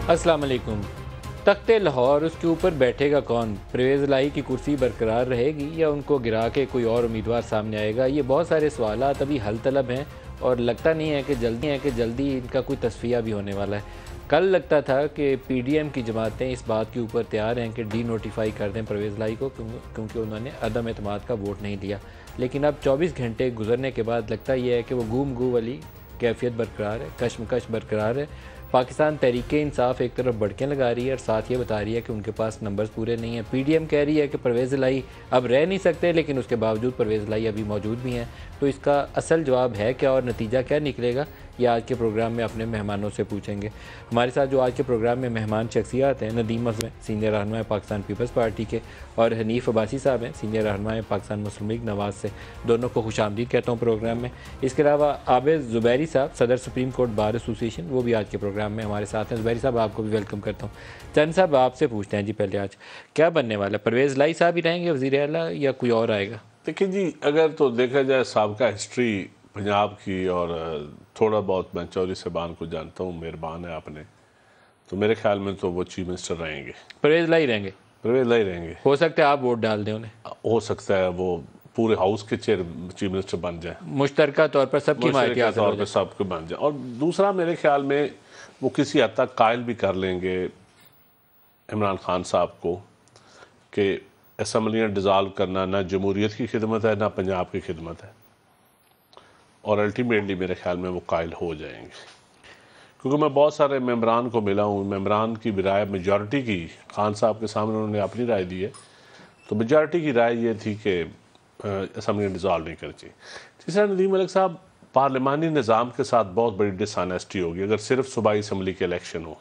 अस्सलाम वालेकुम। तख्ते लाहौर, उसके ऊपर बैठेगा कौन? परवेज़ इलाही की कुर्सी बरकरार रहेगी या उनको गिरा के कोई और उम्मीदवार सामने आएगा? ये बहुत सारे सवालात अभी हल तलब हैं और लगता नहीं है कि जल्दी इनका कोई तस्फिया भी होने वाला है। कल लगता था कि पीडीएम की जमातें इस बात के ऊपर तैयार हैं कि डी नोटिफाई कर दें परवेज़ इलाही को, क्योंकि उन्होंने अदम एतमाद का वोट नहीं दिया। लेकिन अब 24 घंटे गुजरने के बाद लगता यह है कि वो गूम गू वाली कैफियत बरकरार है, कशमकश बरकरार है। पाकिस्तान तहरीक-ए-इंसाफ एक तरफ बड़कें लगा रही है और साथ ये बता रही है कि उनके पास नंबर्स पूरे नहीं हैं। पीडीएम कह रही है कि परवेज़ इलाही अब रह नहीं सकते, लेकिन उसके बावजूद परवेज़ इलाही अभी मौजूद भी हैं। तो इसका असल जवाब है क्या और नतीजा क्या निकलेगा, ये आज के प्रोग्राम में अपने मेहमानों से पूछेंगे। हमारे साथ जो आज के प्रोग्राम में मेहमान शख्सियात हैं, नदीम अज़हर सीनियर रहनुमा पाकिस्तान पीपल्स पार्टी के, और हनीफ अब्बासी साहब हैं सीनियर रहनुमा पाकिस्तान मुस्लिम लीग नवाज से। दोनों को खुशामदीद कहता हूँ प्रोग्राम में। इसके अलावा आबिद ज़ुबैरी साहब सदर सुप्रीम कोर्ट बार एसोसिएशन, वो भी आज के प्रोग्राम में हमारे साथ हैं। ज़ुबैरी साहब, आपको भी वेलकम करता हूँ। चंद साहब, आपसे पूछते हैं जी पहले, आज क्या बनने वाला है? परवेज़ इलाही साहब ही रहेंगे वज़ीर आला या कोई और आएगा? देखिए जी, अगर तो देखा जाए साबका हिस्ट्री पंजाब की, और थोड़ा बहुत मैं चौधरी साहबान को जानता हूँ, मेहरबान है आपने, तो मेरे ख्याल में तो वो चीफ मिनिस्टर रहेंगे। परवेज़ इलाही रहेंगे? परवेज़ इलाही रहेंगे। हो सकता है आप वोट डाल दें उन्हें, हो सकता है वो पूरे हाउस के चीफ मिनिस्टर बन जाए, मुश्तरका तौर पर सबकी माहिती हासिल हो जाए, सबको बन जाए। और दूसरा, मेरे ख्याल में वो किसी हद तक कायल भी कर लेंगे इमरान खान साहब को कि असम्बलियाँ डिज़ाल्व करना ना जमहूरियत की खिदमत है ना पंजाब की खिदमत है, और अल्टीमेटली मेरे ख्याल में वो कायल हो जाएंगे। क्योंकि मैं बहुत सारे मेम्बरान को मिला हूँ, मेम्बरान की भी राय मेजॉरिटी की, खान साहब के सामने उन्होंने अपनी राय दी है, तो मेजॉरिटी की राय ये थी कि असम्बलियाँ डिज़ाल्व नहीं करनी चाहिए। तीसरा, नदीम मलिक साहब, पार्लिमानी निज़ाम के साथ बहुत बड़ी डिसऑनेस्टी होगी अगर सिर्फ सूबाई असम्बली के इलेक्शन हो।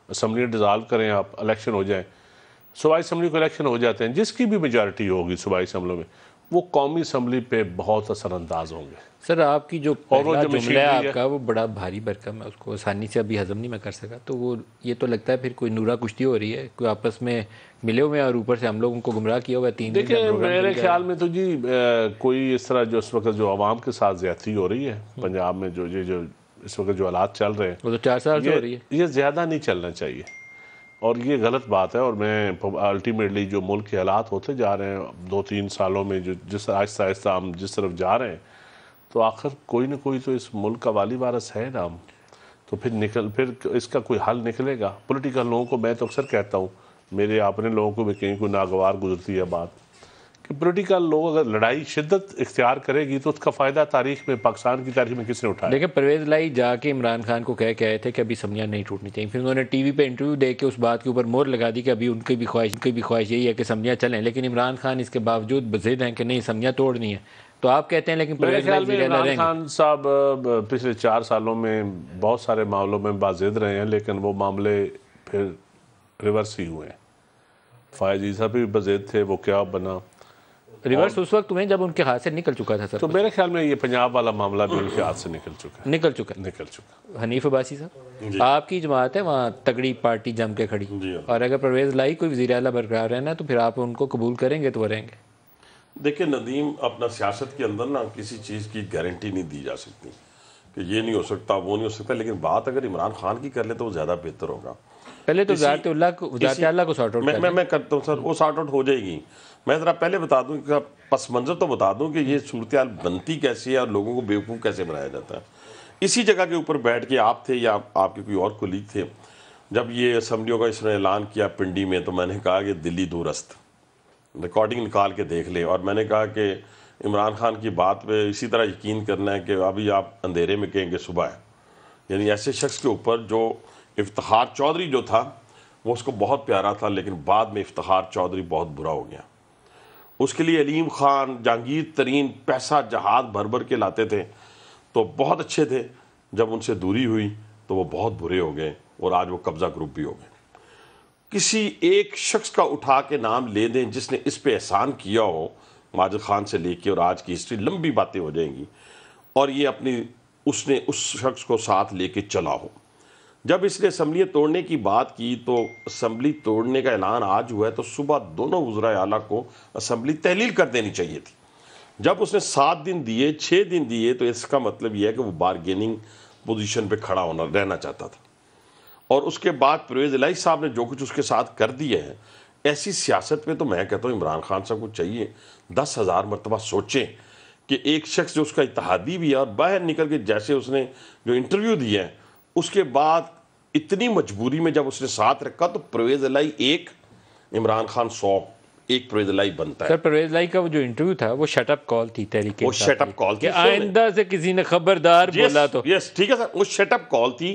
असम्बलियाँ डिज़ाल्व करें आप, इलेक्शन हो जाए, सूबाई असम्बली को इलेक्शन हो जाते हैं, जिसकी भी मेजॉरिटी होगी सूबाई असम्बली में, वो कौमी असम्बली पे बहुत असरअंदाज होंगे। सर, आपकी जो पहला जुमला है आपका, वो बड़ा भारी भरकम है, उसको आसानी से अभी हजम नहीं मैं कर सका। तो वो ये तो लगता है फिर कोई नूरा कुश्ती हो रही है, कोई आपस में मिले हुए हैं और ऊपर से हम लोग उनको गुमराह किया हुआ है। 3 दिन देखिए, मेरे ख्याल में तो जी कोई इस तरह जो इस वक्त जो आवाम के साथ ज्यादती हो रही है पंजाब में, जो इस वक्त जो हालात चल रहे हैं, वो तो 4 साल से हो रही है। ये ज़्यादा नहीं चलना चाहिए और ये गलत बात है। और मैं अल्टीमेटली जो मुल्क के हालात होते जा रहे हैं 2-3 सालों में, जो जिस आहिस्ता आहिस्ता हम जिस तरफ जा रहे हैं, तो आखिर कोई ना कोई तो इस मुल्क का वाली वारस है ना हम, तो फिर इसका कोई हल निकलेगा। पॉलिटिकल लोगों को मैं तो अक्सर कहता हूँ, मेरे अपने लोगों को भी कहीं कोई नागवार गुजरती है बात, कि पॉलिटिकल लोग अगर लड़ाई शिद्दत इख्तियार करेगी तो उसका फ़ायदा तारीख में, पाकिस्तान की तारीख में किसने उठाया? लेकिन परवेज़ इलाही जाके इमरान खान को कह के आए थे कि अभी असम्बलियाँ नहीं टूटनी चाहिए। फिर उन्होंने टीवी पे इंटरव्यू दे के उस बात के ऊपर मोहर लगा दी कि अभी उनकी भी ख्वाहिश यही है कि असम्बलियाँ चलें, लेकिन इमरान खान इसके बावजूद बज़िद हैं कि नहीं, असम्बलियाँ तोड़नी है। तो आप कहते हैं लेकिन मेरे ख्याल में इमरान खान साहब पिछले 4 सालों में बहुत सारे मामलों में बाजिद रहे हैं, लेकिन वो मामले फिर रिवर्स ही हुए हैं। फ़ायज़ ईसा भी बाजिद थे, वो क्या बना? रिवर्स उस वक्त हुए जब उनके हाथ से निकल चुका था सर। तो मेरे ख्याल में ये पंजाब वाला मामला भी उनके हाथ से निकल चुका। हनीफ अब्बासी साहब, आपकी जमात है वहाँ तगड़ी पार्टी जम के खड़ी, और अगर परवेज़ इलाही कोई वज़ीर आला बरकरार रहना तो फिर आप उनको कबूल करेंगे तो वो रहेंगे? देखिए नदीम, अपना सियासत के अंदर ना किसी चीज़ की गारंटी नहीं दी जा सकती कि ये नहीं हो सकता, वो नहीं हो सकता, लेकिन बात अगर इमरान खान की कर ले तो वो ज़्यादा बेहतर होगा। पहले तो ज़ात-ए-अल्लाह को सॉर्ट आउट मैं करता हूँ सर, वो सॉर्ट आउट हो जाएगी। मैं ज़रा पहले बता दूँ कि पस मंज़र तो बता दूँ कि ये सूरत हाल बनती कैसी है और लोगों को बेवकूफ़ कैसे बनाया जाता है। इसी जगह के ऊपर बैठ के आप थे या आपके कोई और कोलीग थे, जब ये असम्बलियों का इसने ऐलान किया पिंडी में, तो मैंने कहा कि दिल्ली दूरस्त, रिकॉर्डिंग निकाल के देख ले, और मैंने कहा कि इमरान खान की बात पे इसी तरह यकीन करना है कि अभी आप अंधेरे में कहेंगे सुबह है। यानी ऐसे शख्स के ऊपर जो इफ्तिखार चौधरी जो था वो उसको बहुत प्यारा था, लेकिन बाद में इफ्तिखार चौधरी बहुत बुरा हो गया। उसके लिए अलीम खान, जहांगीर तरीन पैसा जहाज भर भर के लाते थे, तो बहुत अच्छे थे। जब उनसे दूरी हुई तो वो बहुत बुरे हो गए और आज वो कब्ज़ा ग्रुप भी हो गए। किसी एक शख्स का उठा के नाम ले दें जिसने इस पे एहसान किया हो, माजिद खान से लेके और आज की हिस्ट्री, लंबी बातें हो जाएंगी, और ये उसने उस शख्स को साथ लेके चला हो। जब इसने असम्बली तोड़ने की बात की तो असम्बली तोड़ने का ऐलान आज हुआ है, तो सुबह दोनों वज़राए आला को असम्बली तहलील कर देनी चाहिए थी। जब उसने 7 दिन दिए, 6 दिन दिए, तो इसका मतलब यह है कि वो बारगेनिंग पोजीशन पे खड़ा रहना चाहता था। और उसके बाद परवेज़ इलाही साहब ने जो कुछ उसके साथ कर दिया है, ऐसी सियासत में तो मैं कहता हूँ इमरान खान साहब को चाहिए 10,000 मरतबा सोचें कि एक शख्स जो उसका इत्तेहादी भी है और बाहर निकल के जैसे उसने जो इंटरव्यू दिया है, उसके बाद इतनी मजबूरी में जब उसने साथ रखा तो परवेज़ इलाही 1, इमरान खान 100, एक परवेज़ इलाही बनता है। सर परवेज़ इलाही का वो जो इंटरव्यू था वो शटअप कॉल थी तहरीक, वो शटअप कॉल थी, आइंदा से किसी ने खबरदार बोला तो यस ठीक है सर, वो शटअप कॉल थी।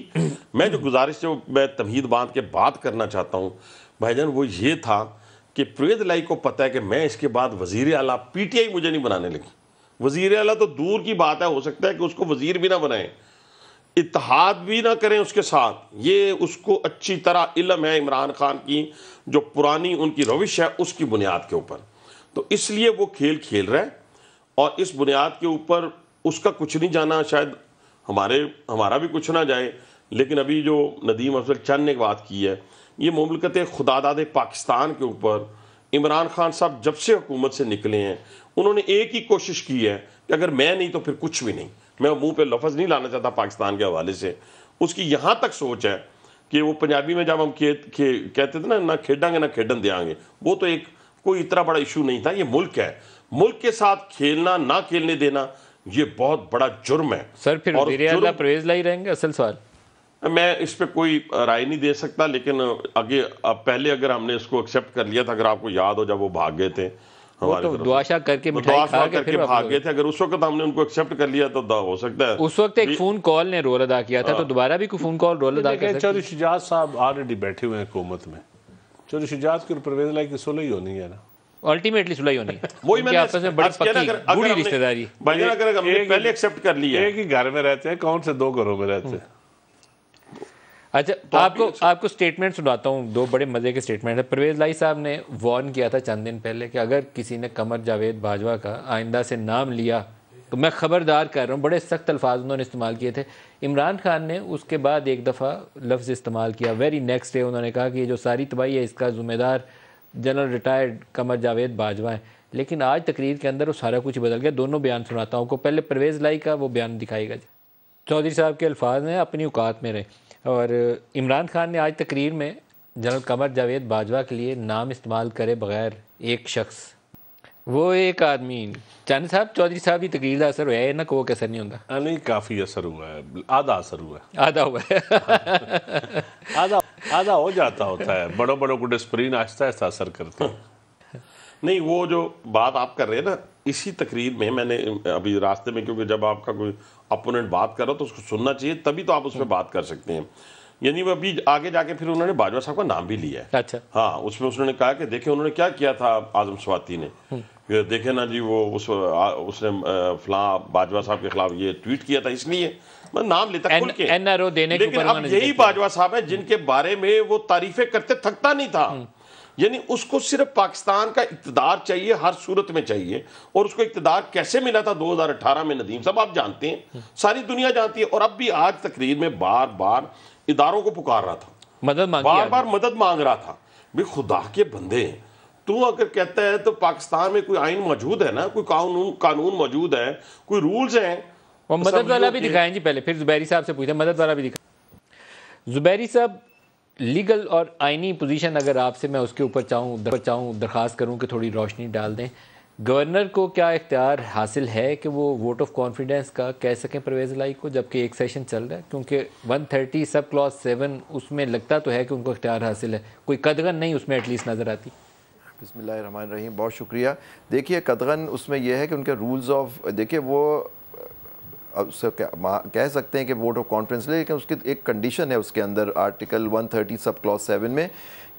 मैं जो गुजारिश जो मैं तमहीद बांध के बात करना चाहता हूँ भाईजान, वो ये था कि परवेज़ इलाही को पता है कि मैं इसके बाद वज़ीर आला, पीटीआई मुझे नहीं बनाने लगी। वज़ीर आला तो दूर की बात है, हो सकता है कि उसको वज़ीर भी ना बनाए, इत्तेहाद भी ना करें उसके साथ। ये उसको अच्छी तरह इल्म है इमरान खान की जो पुरानी उनकी रविश है उसकी बुनियाद के ऊपर, तो इसलिए वो खेल खेल रहा है और इस बुनियाद के ऊपर उसका कुछ नहीं जाना, शायद हमारा भी कुछ ना जाए। लेकिन अभी जो नदीम अफजल चंद ने बात की है, ये मुमलकत खुदादाद पाकिस्तान के ऊपर इमरान खान साहब जब से हुकूमत से निकले हैं उन्होंने एक ही कोशिश की है कि अगर मैं नहीं तो फिर कुछ भी नहीं। मैं मुंह पे लफ्ज़ नहीं लाना चाहता पाकिस्तान के हवाले से, उसकी यहाँ तक सोच है कि वो पंजाबी में जब हम कहते थे ना खेडांगे ना खेडन देंगे, वो तो एक कोई इतना बड़ा इशू नहीं था। ये मुल्क है, मुल्क के साथ खेलना ना खेलने देना ये बहुत बड़ा जुर्म है। सर फिर परवेज़ इलाही रहेंगे? असल सवाल मैं इस पर कोई राय नहीं दे सकता, लेकिन आगे पहले अगर हमने इसको एक्सेप्ट कर लिया था, अगर आपको याद हो जब वो भाग गए थे हमारे तो दुआशा करके भाग गए थे, अगर उस वक्त हमने उनको एक्सेप्ट कर लिया तो हो सकता है उस वक्त एक फोन कॉल ने रोल अदा किया था, तो दोबारा भी कोई फोन कॉल रोल अदा कर सकते हैं। चौधरी शुजात साहब ऑलरेडी बैठे हुए हैं हुकूमत में, चौधरी शुजात की और परवेज़ इलाही की सुलह ही होनी है ना, अल्टीमेटली सुलह होनी है। वही मैंने आपस में बड़ी पक्की बूढ़ी रिश्तेदारी। भाईजान अगर हमने पहले एक्सेप्ट कर लिया, एक ही घर में रहते हैं, कौन से 2 घरों में रहते हैं। अच्छा तो आपको स्टेटमेंट सुनाता हूँ, 2 बड़े मजे के स्टेटमेंट है। परवेज़ इलाही साहब ने वार्न किया था चंद दिन पहले कि अगर किसी ने कमर जावेद बाजवा का आइंदा से नाम लिया तो मैं खबरदार कर रहा हूँ। बड़े सख्त अल्फाज उन्होंने इस्तेमाल किए थे। इमरान खान ने उसके बाद एक दफ़ा लफ्ज़ इस्तेमाल किया, वेरी नेक्स्ट डे उन्होंने कहा कि ये जो सारी तबाही है इसका ज़िम्मेदार जनरल रिटायर्ड कमर जावेद बाजवा है। लेकिन आज तकरीर के अंदर वो सारा कुछ बदल गया। दोनों बयान सुनाता हूँ आपको, पहले परवेज़ इलाही का वो बयान दिखाएगा। चौधरी साहब के अल्फाज हैं अपनी औकात में रहे। और इमरान खान ने आज तकरीर में जनरल कमर जावेद बाजवा के लिए नाम इस्तेमाल करे बगैर एक शख्स, वो एक आदमी चांद साहब चौधरी साहब की तकरीर का असर हुआ है ना, को असर नहीं होता? नहीं, काफ़ी असर हुआ है, आधा असर हुआ है, आधा हुआ है आधा हो जाता होता है। बड़ों को डिस्प्रिन आहिस्ता आहिस्ता असर करते हैं। नहीं, वो जो बात आप कर रहे हैं ना, इसी तकरीर में मैंने अभी रास्ते में, क्योंकि जब आपका कोई अपोनेंट बात कर रहा हो तो उसको सुनना चाहिए, तभी तो आप उस पर बात कर सकते हैं। यानी वो अभी आगे जाके फिर उन्होंने बाजवा साहब का नाम भी लिया है। अच्छा हाँ, उसमें उन्होंने कहा कि देखे उन्होंने क्या किया था आजम स्वाति ने, देखे ना जी वो उसने फलां बाजवा साहब के खिलाफ ये ट्वीट किया था, इसलिए मैं नाम लेता खुल के एनआरओ देने के ऊपर। लेकिन अब यही बाजवा साहब है जिनके बारे में वो तारीफें करते थकता नहीं था। यानी उसको सिर्फ पाकिस्तान का इक़्तिदार चाहिए, हर सूरत में चाहिए। और उसको इक़्तिदार कैसे मिला था 2018 में, नदीम साहब आप जानते हैं, सारी दुनिया जानती है। और अब भी आज तकरीर में बार बार इदारों को पुकार रहा था, बार बार मदद मांग रहा था। भाई खुदा के बंदे, तू अगर कहता है तो पाकिस्तान में कोई आइन मौजूद है ना, कोई कानून मौजूद है, कोई रूल्स हैं। और मदद वाला भी दिखाएं जी पहले, फिर जुबैरी साहब से पूछे मदद वाला भी दिखाएं। जुबैरी साहब, लीगल और आइनी पोजीशन अगर आपसे मैं उसके ऊपर चाहूँ दरख्वास्त करूँ कि थोड़ी रोशनी डाल दें। गवर्नर को क्या इख्तियार हासिल है कि वो वोट ऑफ कॉन्फिडेंस का कह सकें परवेज़ इलाही को, जबकि एक सेशन चल रहा है? क्योंकि 130 सब क्लॉज 7 उसमें लगता तो है कि उनको इख्तियार हासिल है, कोई कदगन नहीं उसमें एटलीस्ट नज़र आती। बिस्मिल्लाहिर्रहमानिर्रहीम, बहुत शुक्रिया। देखिए कदगन उसमें यह है कि उनके रूल्स ऑफ, देखिए वो उससे कह सकते हैं कि वोट ऑफ कॉन्फ्रेंस ले, लेकिन उसकी एक कंडीशन है उसके अंदर आर्टिकल 130 सब क्लॉज 7 में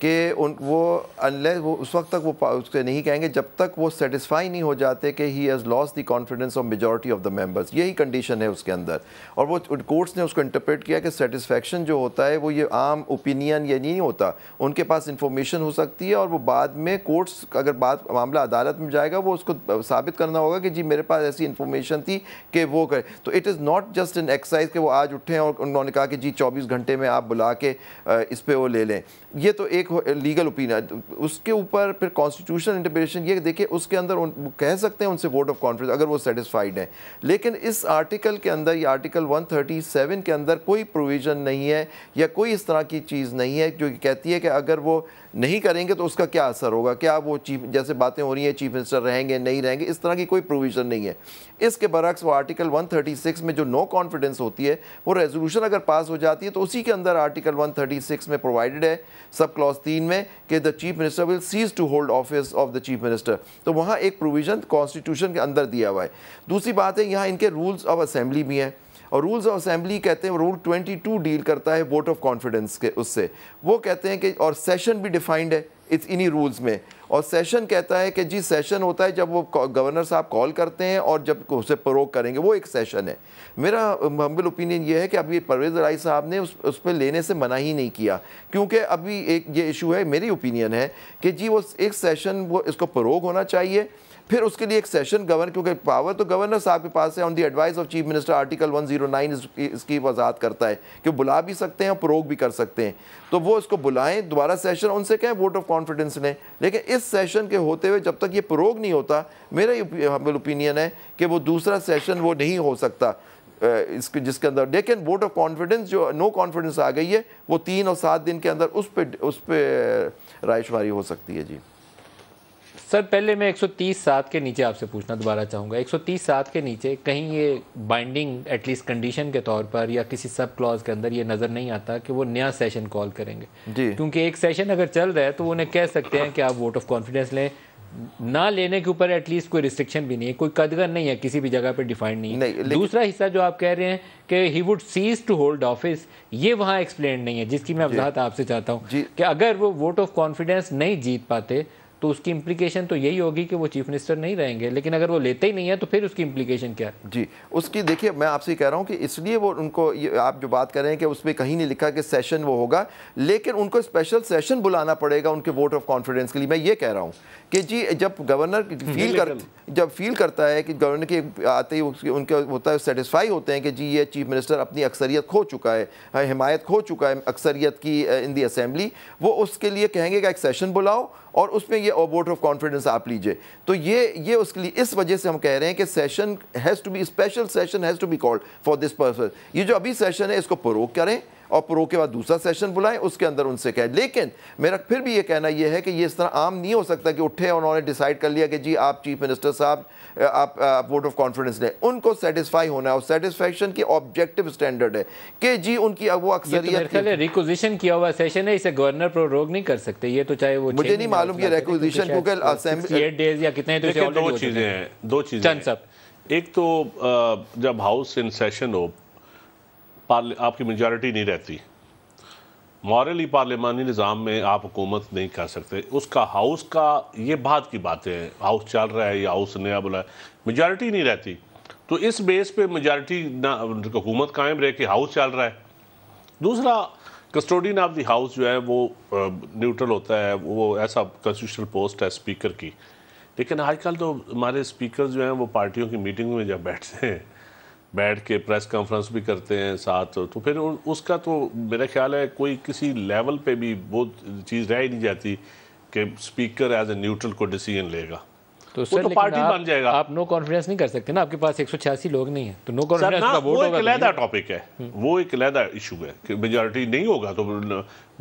कि वो अनलेस वो उस वक्त तक वो उससे नहीं कहेंगे जब तक वो सेटिस्फाई नहीं हो जाते कि he has lost the confidence of majority of the members. यही कंडीशन है उसके अंदर। और वो कोर्ट्स ने उसको इंटरप्रेट किया कि सेटिस्फेक्शन जो होता है वो ये आम ओपिनियन ये नहीं होता, उनके पास इंफॉर्मेशन हो सकती है और वो बाद में कोर्ट्स अगर मामला अदालत में जाएगा वो उसको साबित करना होगा कि जी मेरे पास ऐसी इंफॉर्मेशन थी कि वो करे। तो it is not just an exercise कि वो आज उठे और उन्होंने कहा कि जी 24 घंटे में आप बुला के इस पे वो ले लें। ये तो एक लीगल ओपिनियन। उसके ऊपर फिर कॉन्स्टिट्यूशनल इंटरप्रिटेशन ये देखिए, उसके अंदर वो कह सकते हैं उनसे वोट ऑफ कॉन्फिडेंस अगर वो सेटिस्फाइड है, लेकिन इस आर्टिकल के अंदर, ये आर्टिकल 137 के अंदर कोई प्रोविज़न नहीं है या कोई इस तरह की चीज़ नहीं है जो कहती है कि अगर वो नहीं करेंगे तो उसका क्या असर होगा, क्या वो चीफ, जैसे बातें हो रही हैं चीफ मिनिस्टर रहेंगे नहीं रहेंगे, इस तरह की कोई प्रोविज़न नहीं है। इसके बरक्स वो आर्टिकल 136 में जो नो कॉन्फिडेंस होती है, वो रेजोल्यूशन अगर पास हो जाती है तो उसी के अंदर आर्टिकल 136 में प्रोवाइडेड है सब क्लॉज 3 में कि the chief minister will cease to hold office of the chief minister. तो वहाँ एक प्रोविज़न कॉन्स्टिट्यूशन के अंदर दिया हुआ है। दूसरी बात है, यहाँ इनके रूल्स ऑफ असेंबली भी हैं, और रूल्स ऑफ असेंबली कहते हैं, रूल 22 डील करता है वोट ऑफ कॉन्फिडेंस के उससे। वो कहते हैं कि, और सेशन भी डिफाइंड है इन्हीं रूल्स में, और सेशन कहता है कि जी सेशन होता है जब वो गवर्नर साहब कॉल करते हैं और जब उसे प्रोवोक करेंगे, वो एक सेशन है। मेरा हम्बल ओपिनियन ये है कि अभी परवेज़ इलाही साहब ने उस पर लेने से मना ही नहीं किया, क्योंकि अभी एक ये इशू है, मेरी ओपिनियन है कि जी वो एक सेशन वो इसको प्रोवोक होना चाहिए, फिर उसके लिए एक सेशन गवर्नर, क्योंकि पावर तो गवर्नर साहब के पास है, on the advice of chief minister article 109 इसकी वजाहत करता है कि बुला भी सकते हैं और प्रोवोक भी कर सकते हैं। तो वो इसको बुलाएं दोबारा सेशन, उनसे कहें वोट ऑफ कॉन्फिडेंस लें, लेकिन इस सेशन के होते हुए जब तक ये प्रोवोक नहीं होता, मेरा ये ओपिनियन है कि वो दूसरा सेशन वो नहीं हो सकता इसके जिसके अंदर, लेकिन वोट ऑफ कॉन्फिडेंस जो नो कॉन्फिडेंस आ गई है वो 3 और 7 दिन के अंदर उस पर रायशुमारी हो सकती है। जी सर, पहले मैं 130(7) के नीचे आपसे पूछना दोबारा चाहूँगा, 130(7) के नीचे कहीं ये बाइंडिंग एटलीस्ट कंडीशन के तौर पर या किसी सब क्लॉज के अंदर ये नज़र नहीं आता कि वो नया सेशन कॉल करेंगे जी, क्योंकि एक सेशन अगर चल रहा है तो वो उन्हें कह सकते हैं कि आप वोट ऑफ कॉन्फिडेंस लें, ना लेने के ऊपर एटलीस्ट कोई रिस्ट्रिक्शन भी नहीं है, कोई कदगन नहीं है, किसी भी जगह पर डिफाइंड नहीं है। दूसरा हिस्सा जो आप कह रहे हैं कि he would cease to hold office, ये वहाँ एक्सप्लेन नहीं है, जिसकी मैं वजाहत आपसे चाहता हूँ कि अगर वो वोट ऑफ कॉन्फिडेंस नहीं जीत पाते तो उसकी इम्प्लीकेशन तो यही होगी कि वो चीफ मिनिस्टर नहीं रहेंगे, लेकिन अगर वो लेते ही नहीं है तो फिर उसकी इम्प्लीकेशन क्या है? जी, उसकी देखिए, मैं आपसे कह रहा हूँ कि इसलिए वो उनको, ये आप जो बात कर रहे हैं कि उसमें कहीं नहीं लिखा कि सेशन वो होगा, लेकिन उनको स्पेशल सेशन बुलाना पड़ेगा उनके वोट ऑफ कॉन्फिडेंस के लिए। मैं ये कह रहा हूँ कि जी जब गवर्नर फील करता है कि गवर्नर के आते ही उनके होता है, सेटिस्फाई होते हैं कि जी ये चीफ मिनिस्टर अपनी अक्सरियत खो चुका है, हिमायत खो चुका है अक्सरियत की इन दी असेंबली, वो उसके लिए कहेंगे कि एक सेशन बुलाओ और उसमें ये वोट ऑफ कॉन्फिडेंस आप लीजिए। तो ये उसके लिए, इस वजह से हम कह रहे हैं कि session has to be, special session has to be called for this purpose. ये जो अभी सेशन है इसको प्रोवोक करें और प्रोवोक के बाद दूसरा सेशन बुलाएं, उसके अंदर उनसे कहें। लेकिन मेरा फिर भी ये कहना ये है कि ये इस तरह आम नहीं हो सकता कि उठे और उन्होंने डिसाइड कर लिया कि जी आप चीफ मिनिस्टर साहब आप वोट ऑफ कॉन्फिडेंस लें। उनको सेटिस्फाई होना है, और सेटिस्फैक्शन की ऑब्जेक्टिव स्टैंडर्ड है कि जी उनकी वो अक्सरियत रिक्विजिशन किया हुआ सेशन है, इसे गवर्नर प्रोरोग नहीं कर सकते। ये तो चाहे वो, मुझे नहीं मालूम ये रिक्विजिशन क्योंकि असेंबली 8 डेज या कितने, तो दो चीजें हैं। एक तो जब हाउस इन सेशन हो, आपकी मेजॉरिटी नहीं रहती, मॉरली पार्लिमानी निज़ाम में आप हुकूमत नहीं कर सकते। उसका हाउस का ये बात की बातें हैं, हाउस चल रहा है या हाउस नया बुला है, मेजॉरिटी नहीं रहती, तो इस बेस पे मेजॉरिटी ना हुकूमत कायम रहे कि हाउस चल रहा है। दूसरा, कस्टोडियन ऑफ द हाउस जो है वो न्यूट्रल होता है, वो ऐसा कॉन्स्टिट्यूशनल पोस्ट है स्पीकर की, लेकिन आजकल तो हमारे स्पीकर जो हैं वो पार्टियों की मीटिंग में जब बैठते हैं, बैठ के प्रेस कॉन्फ्रेंस भी करते हैं साथ, तो फिर उसका तो मेरा ख्याल है कोई किसी लेवल पे भी वो चीज़ रह ही नहीं जाती कि स्पीकर एज ए न्यूट्रल को डिसीजन लेगा, तो सर तो पार्टी बन जाएगा। आप नो कॉन्फिडेंस नहीं कर सकते ना, आपके पास 186 लोग नहीं है, तो नो कॉन्फिडेंस का वोट होगा। वो एक अलग टॉपिक है, वो एक अलग इशू है कि मेजॉरिटी नहीं होगा तो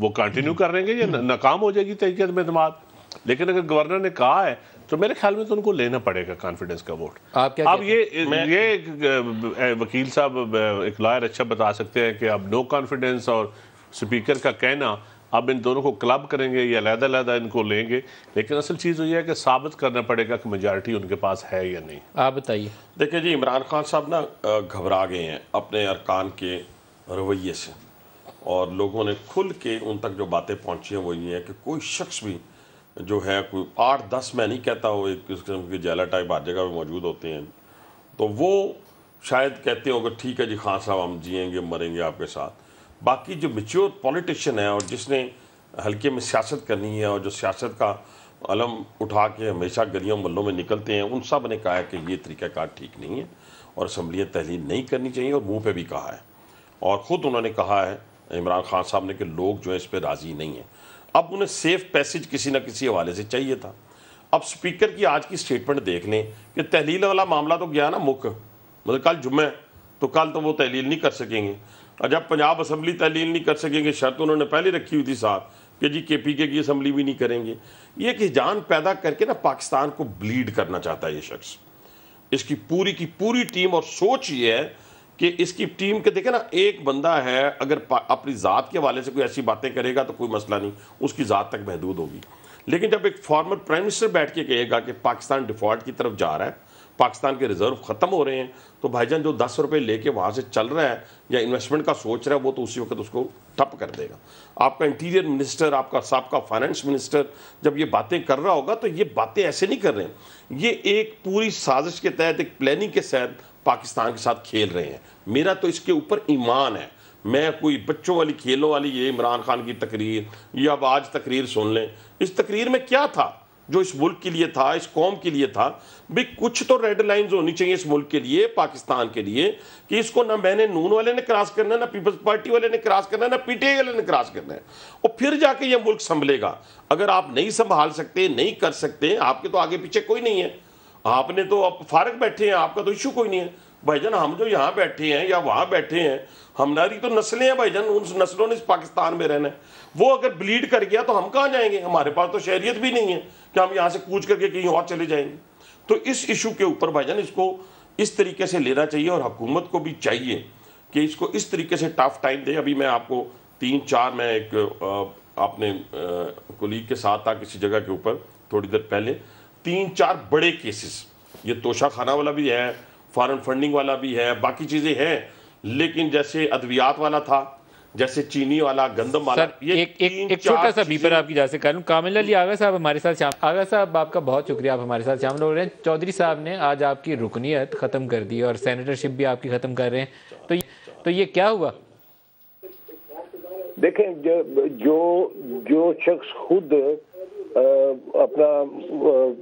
वो कंटिन्यू कर रहेंगे या नाकाम हो जाएगी तहकीकात में इत्मीनान। लेकिन अगर गवर्नर ने कहा है तो मेरे ख्याल में तो उनको लेना पड़ेगा कॉन्फिडेंस का वोट। आप क्या अब ये वकील साहब एक लॉयर अच्छा बता सकते हैं कि अब नो कॉन्फिडेंस और स्पीकर का कहना, अब इन दोनों को क्लब करेंगे या अलग-अलग इनको लेंगे, लेकिन असल चीज़ ये है कि साबित करना पड़ेगा कि मेजॉरिटी उनके पास है या नहीं। आप बताइए। देखिए जी, इमरान खान साहब ना घबरा गए हैं अपने अरकान के रवैये से, और लोगों ने खुल के उन तक जो बातें पहुँची हैं वो ये है कि कोई शख्स भी जो है, कोई 8-10 मैं नहीं कहता वो एक किस्म के जैला टाइप हर जगह पे मौजूद होते हैं, तो वो शायद कहते हो कि ठीक है जी खान साहब हम जिएंगे मरेंगे आपके साथ। बाकी जो मैच्योर पॉलिटिशियन है और जिसने हल्के में सियासत करनी है और जो सियासत का अलम उठा के हमेशा गलियों मोहल्लों में निकलते हैं, उन सब ने कहा है कि ये तरीक़ाकार ठीक नहीं है और असम्बलियाँ तहलील नहीं करनी चाहिए, और मुँह पे भी कहा है। और ख़ुद उन्होंने कहा है इमरान खान साहब ने कि लोग जो है इस पर राज़ी नहीं हैं। अब उन्हें सेफ पैसेज किसी न किसी हवाले से चाहिए था। अब स्पीकर की आज की स्टेटमेंट देख लें कि तहलील वाला मामला तो गया ना मुक, मतलब कल जुम्मे तो कल तो वो तहलील नहीं कर सकेंगे, और जब पंजाब असम्बली तहलील नहीं कर सकेंगे, शर्त उन्होंने पहले रखी हुई थी साथ कि जी KPK की असम्बली भी नहीं करेंगे। ये एक हिजान पैदा करके ना पाकिस्तान को ब्लीड करना चाहता है ये शख्स। इसकी पूरी की पूरी टीम, और सोच ये है कि इसकी टीम के देखे ना, एक बंदा है अगर अपनी ज़ात के हवाले से कोई ऐसी बातें करेगा तो कोई मसला नहीं, उसकी ज़ात तक महदूद होगी। लेकिन जब एक फॉर्मर प्राइम मिनिस्टर बैठ के कहेगा कि पाकिस्तान डिफ़ॉल्ट की तरफ जा रहा है, पाकिस्तान के रिजर्व ख़त्म हो रहे हैं, तो भाईजान जो 10 रुपये लेके वहाँ से चल रहा है या इन्वेस्टमेंट का सोच रहा है, वो तो उसी वक्त उसको ठप कर देगा। आपका इंटीरियर मिनिस्टर, आपका साबका फाइनेंस मिनिस्टर जब ये बातें कर रहा होगा, तो ये बातें ऐसे नहीं कर रहे हैं, ये एक पूरी साजिश के तहत, एक प्लानिंग के तहत पाकिस्तान के साथ खेल रहे हैं। मेरा तो इसके ऊपर ईमान है। मैं कोई बच्चों वाली खेलों वाली ये इमरान खान की तकरीर या अब आज तकरीर सुन लें, इस तकरीर में क्या था जो इस मुल्क के लिए था, इस कौम के लिए था? भाई कुछ तो रेड लाइंस होनी चाहिए इस मुल्क के लिए, पाकिस्तान के लिए, कि इसको ना मैंने नून वाले ने क्रॉस करना है, ना पीपल्स पार्टी वाले ने क्रॉस करना है, ना PTI वाले ने क्रॉस करना है, और फिर जाके ये मुल्क संभलेगा। अगर आप नहीं संभाल सकते, नहीं कर सकते, आपके तो आगे पीछे कोई नहीं है, आपने तो अब फारग बैठे हैं, आपका तो इशू कोई नहीं है। भाईजान हम जो यहाँ बैठे हैं या वहाँ बैठे हैं, हमारी तो नस्लें हैं भाईजान, उन नस्लों ने इस पाकिस्तान में रहना है। वो अगर ब्लीड कर गया तो हम कहाँ जाएंगे? हमारे पास तो शहरियत भी नहीं है कि हम यहाँ से कूच करके कहीं और चले जाएंगे। तो इस इशू के ऊपर भाईजान इसको इस तरीके से लेना चाहिए, और हुकूमत को भी चाहिए कि इसको इस तरीके से टफ टाइम दे। अभी मैं आपको 3-4 मैं एक अपने कोलीग के साथ था किसी जगह के ऊपर थोड़ी देर पहले, 3-4 बड़े केसेस, ये तोशा खाना वाला भी है, फॉरेन फंडिंग वाला भी है, बाकी चीज़ें हैं, लेकिन जैसे अद्वियात वाला था, जैसे चीनी वाला, गंदम वाला, ये एक छोटा सा बीपर आपकी जा से करूँ। कामिल अली आगा साहब हमारे साथ आगा साहब, आपका बहुत शुक्रिया, आप हमारे साथ शामिल हो रहे हैं। चौधरी साहब ने आज आपकी रुकनियत ख़त्म कर दी और सेनेटरशिप भी आपकी ख़त्म कर रहे हैं, तो ये क्या हुआ? देखें, जो शख्स खुद अपना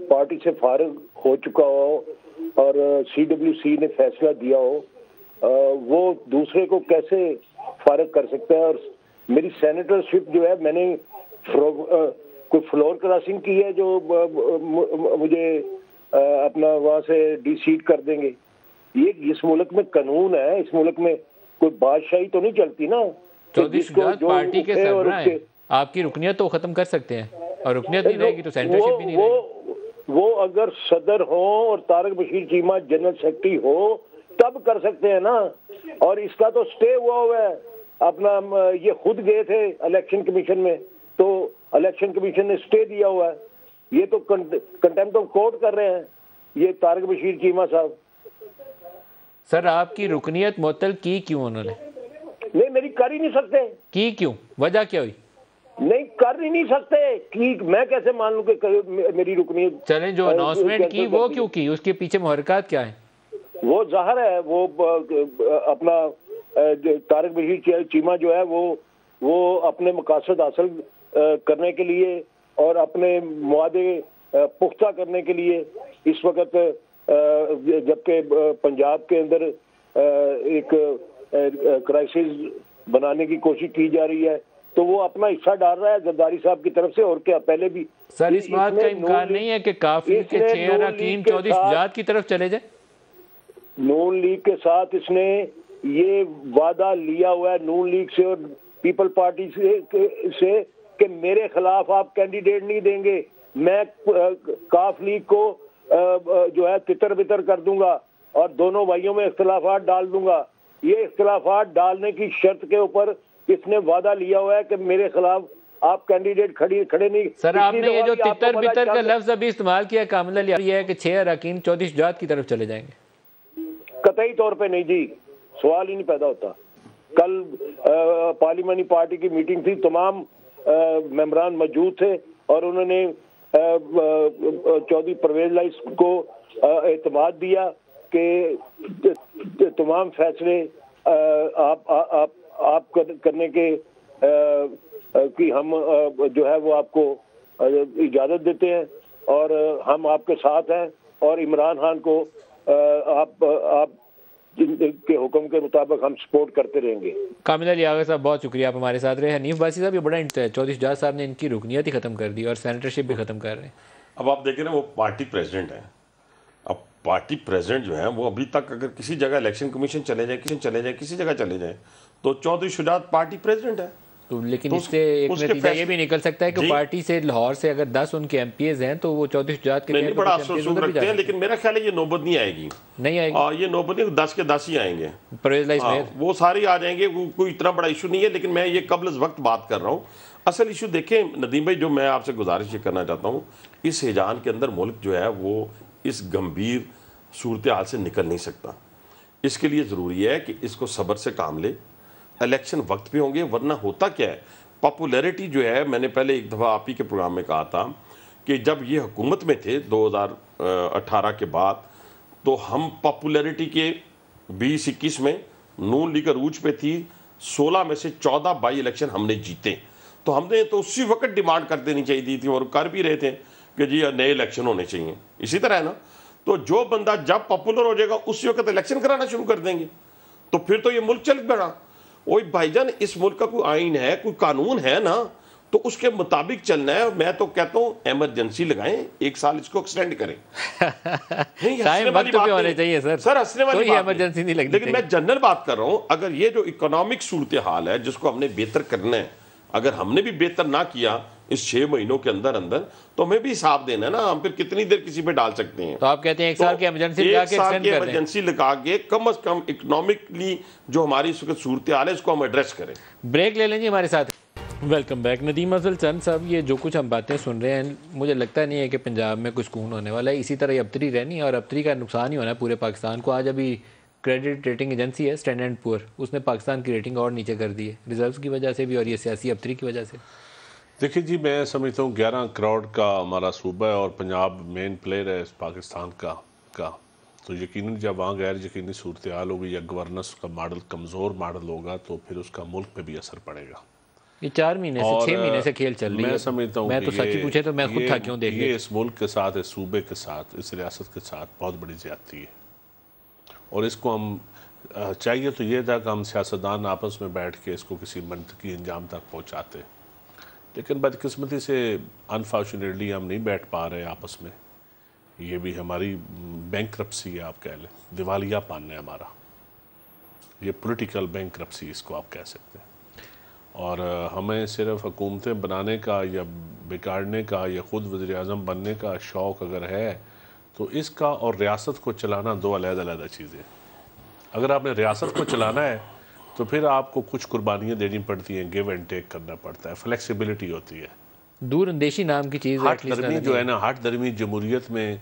पार्टी से फारिग हो चुका हो और CWC ने फैसला दिया हो, वो दूसरे को कैसे फारिग कर सकता है? और मेरी सेनेटरशिप जो है, मैंने कोई फ्लोर क्रॉसिंग की है जो मुझे अपना वहाँ से डिसीट कर देंगे? ये इस मुल्क में कानून है, इस मुल्क में कोई बादशाही तो नहीं चलती ना। चौधरी शुजात पार्टी के सरबराह हैं, आपकी रुकनियत तो खत्म कर सकते हैं, और रुकनियत नहीं रहेगी तो सेनेटरशिप भी नहीं रहेगी। वो अगर सदर हो और तारक बशीर चीमा जनरल सेक्रेटरी हो तब कर सकते हैं ना। और इसका तो स्टे हुआ है अपना, ये खुद गए थे इलेक्शन कमीशन में, तो इलेक्शन कमीशन ने स्टे दिया हुआ है। ये तो कंटेम्प्ट ऑफ कोर्ट कर रहे हैं ये तारक बशीर चीमा साहब। सर आपकी रुकनियत मुअत्तल की क्यों उन्होंने? नहीं, मेरी कर ही नहीं सकते। की क्यों? वजह क्या हुई? नहीं, कर ही नहीं सकते कि मैं कैसे मान लूं कि मेरी रुकनियत? चलें, जो अनाउंसमेंट की वो क्यों की? उसके पीछे मुहरकात क्या है? वो जाहिर है, वो अपना तारक बशीर चीमा जो है वो अपने मकासद हासिल करने के लिए और अपने मुआदे पुख्ता करने के लिए इस वक्त, जबकि पंजाब के अंदर एक क्राइसिस बनाने की कोशिश की जा रही है, तो वो अपना हिस्सा डाल रहा है जरदारी साहब की तरफ से। और क्या पहले भी सर इस बात का इम्कान नहीं है कि काफी के 6 अरकान चौधरी शुजात की तरफ चले जाए? नून लीग के साथ इसने ये वादा लिया हुआ है, नून लीग से और पीपल पार्टी से कि मेरे खिलाफ आप कैंडिडेट नहीं देंगे, मैं काफ लीग को जो है तितर बितर कर दूंगा और दोनों भाइयों में इख्तिलाफात डाल दूंगा। ये इख्तिलाफात डालने की शर्त के ऊपर इसने वादा लिया हुआ है कि मेरे खिलाफ आप कैंडिडेट खड़े नहीं। सर आपने ये जो तितर बितर का लफ्ज अभी इस्तेमाल किया कामिल अली, ये है कि 6 अरकान चौधरी शुजात की तरफ चले जाएंगे? कतई तौर पे नहीं जी, सवाल ही नहीं पैदा होता। कल पार्लियामानी पार्टी की मीटिंग थी, तमाम मेंबरान मौजूद थे और उन्होंने चौधरी परवेज लाई को एतमाद दिया कि तमाम फैसले आप करने के कि हम जो है वो आपको इजाज़त देते हैं। और हम आपके साथ हैं और इमरान खान को आप के हुक्म के मुताबिक हम सपोर्ट करते रहेंगे। कामिल अली आगा साहब, बहुत शुक्रिया, आप हमारे साथ रहे। हनीफ बासी साहब, ये बड़ा इंटरेस्ट है, चौधरी शुजात साहब ने इनकी रुकनियत ही ख़त्म कर दी और सेनेटरशिप भी ख़त्म कर रहे हैं। अब आप देखें ना, वो पार्टी प्रेसिडेंट है। अब पार्टी प्रेसिडेंट जो है वो अभी तक अगर किसी जगह इलेक्शन कमीशन चले जाए, किसी जगह चले जाए, तो चौधरी शुजात पार्टी प्रेसिडेंट है। तो लेकिन तो इससे एक नतीजा ये भी निकल सकता है कि पार्टी से लाहौर से अगर 10 उनके एमपीएज हैं तो वो चौधरी शुजात के नहीं, बड़ा अफसोस रखते हैं, लेकिन मेरा ख्याल है ये नौबत नहीं आएगी, ये नौबत नहीं, 10 के 10 ही आएंगे, वो सारे आ जाएंगे, कोई इतना बड़ा इशू नहीं है। लेकिन मैं ये कब्ल वक्त बात कर रहा हूँ। असल इशू देखें नदीम भाई, जो मैं आपसे गुजारिश ये करना चाहता हूँ, इस हिजान के अंदर मुल्क जो है वो इस गंभीर सूरत हाल से निकल नहीं सकता। इसके लिए ज़रूरी है कि इसको सब्र से काम ले, इलेक्शन वक्त पे होंगे, वरना होता क्या है, पॉपुलैरिटी जो है, मैंने पहले एक दफ़ा आप ही के प्रोग्राम में कहा था कि जब ये हुकूमत में थे 2018 के बाद, तो हम पॉपुलैरिटी के 20-21 में नून लीग अरूज पे थी, 16 में से 14 बाई इलेक्शन हमने जीते। तो हमने तो उसी वक्त डिमांड कर देनी चाहिए थी और कर भी रहे थे कि जी नए इलेक्शन होने चाहिए। इसी तरह है ना, तो जो बंदा जब पॉपुलर हो जाएगा उसी वक्त इलेक्शन कराना शुरू कर देंगे, तो फिर तो ये मुल्क चल पड़ा। ओए भाईजान, इस मुल्क का कोई आइन है, कोई कानून है ना, तो उसके मुताबिक चलना है। मैं तो कहता हूँ इमरजेंसी लगाएं, 1 साल इसको एक्सटेंड करें। टाइम वक्त पे होने चाहिए सर हंसने वाली बात इमरजेंसी नहीं लगती। लेकिन मैं जनरल बात कर रहा हूँ, अगर ये जो इकोनॉमिक सूरत हाल है जिसको हमने बेहतर करना है, अगर हमने भी बेहतर ना किया इस 6 महीनों के अंदर अंदर, तो हमें भी हिसाब देना है ना, हम फिर कितनी देर किसी पे डाल सकते हैं। तो आप कहते हैं 1 साल की इमरजेंसी लगा के कम से कम इकोनॉमिकली जो हमारी सूरत हाल है इसको हम एड्रेस करें। ब्रेक ले लेंगे हमारे साथ। Welcome back. नदीम अफजल चंद साहब, ये जो कुछ हम बातें सुन रहे हैं, मुझे लगता नहीं है कि पंजाब में कुछ सुकून होने वाला है। इसी तरह अबतरी रहनी है और अबतरी का नुकसान ही होना है पूरे पाकिस्तान को। आज अभी क्रेडिट रेटिंग एजेंसी है स्टैंडर्ड एंड पुअर, उसने पाकिस्तान की रेटिंग और नीचे कर दी है, रिजर्व्स की वजह से भी और ये सियासी अबतरी की वजह से। देखिए जी, मैं समझता हूँ 11 करोड़ का हमारा सूबा है और पंजाब मेन प्लेयर है पाकिस्तान का तो यकीनन जब वहाँ गैर यकीनी सूरत हाल होगी या गवर्नेंस का मॉडल कमज़ोर मॉडल होगा तो फिर उसका मुल्क पे भी असर पड़ेगा। ये 4 महीने से 6 महीने से खेल चल रही है। मैं समझता हूँ, मैं तो सच्ची पूछे तो मैं खुद था क्यों देख ये इस मुल्क के साथ, इस सूबे के साथ, इस रियासत के साथ बहुत बड़ी ज्यादती है और इसको हम चाहिए तो ये था कि हम सियासतदान आपस में बैठ के इसको किसी मंतकी अंजाम तक पहुँचाते, लेकिन बदकिस्मती से अनफॉर्चुनेटली हम नहीं बैठ पा रहे आपस में। ये भी हमारी बैंकरप्सी है, आप कह लें दिवालियापन है हमारा, ये पॉलिटिकल बैंकरप्सी इसको आप कह सकते हैं। और हमें सिर्फ हुकूमतें बनाने का या बिगाड़ने का या ख़ुद वज़ीर-ए-आज़म बनने का शौक़ अगर है तो इसका और रियासत को चलाना 2 अलग-अलग चीज़ें। अगर आपने रियासत को चलाना है तो फिर आपको कुछ कुर्बानियाँ देनी पड़ती हैं, गिव एंड टेक करना पड़ता है, फ्लेक्सिबिलिटी होती है। दूरअंदेशी नाम की चीज़ हट दरमी जो है ना, हट दरमी जमहूरियत में,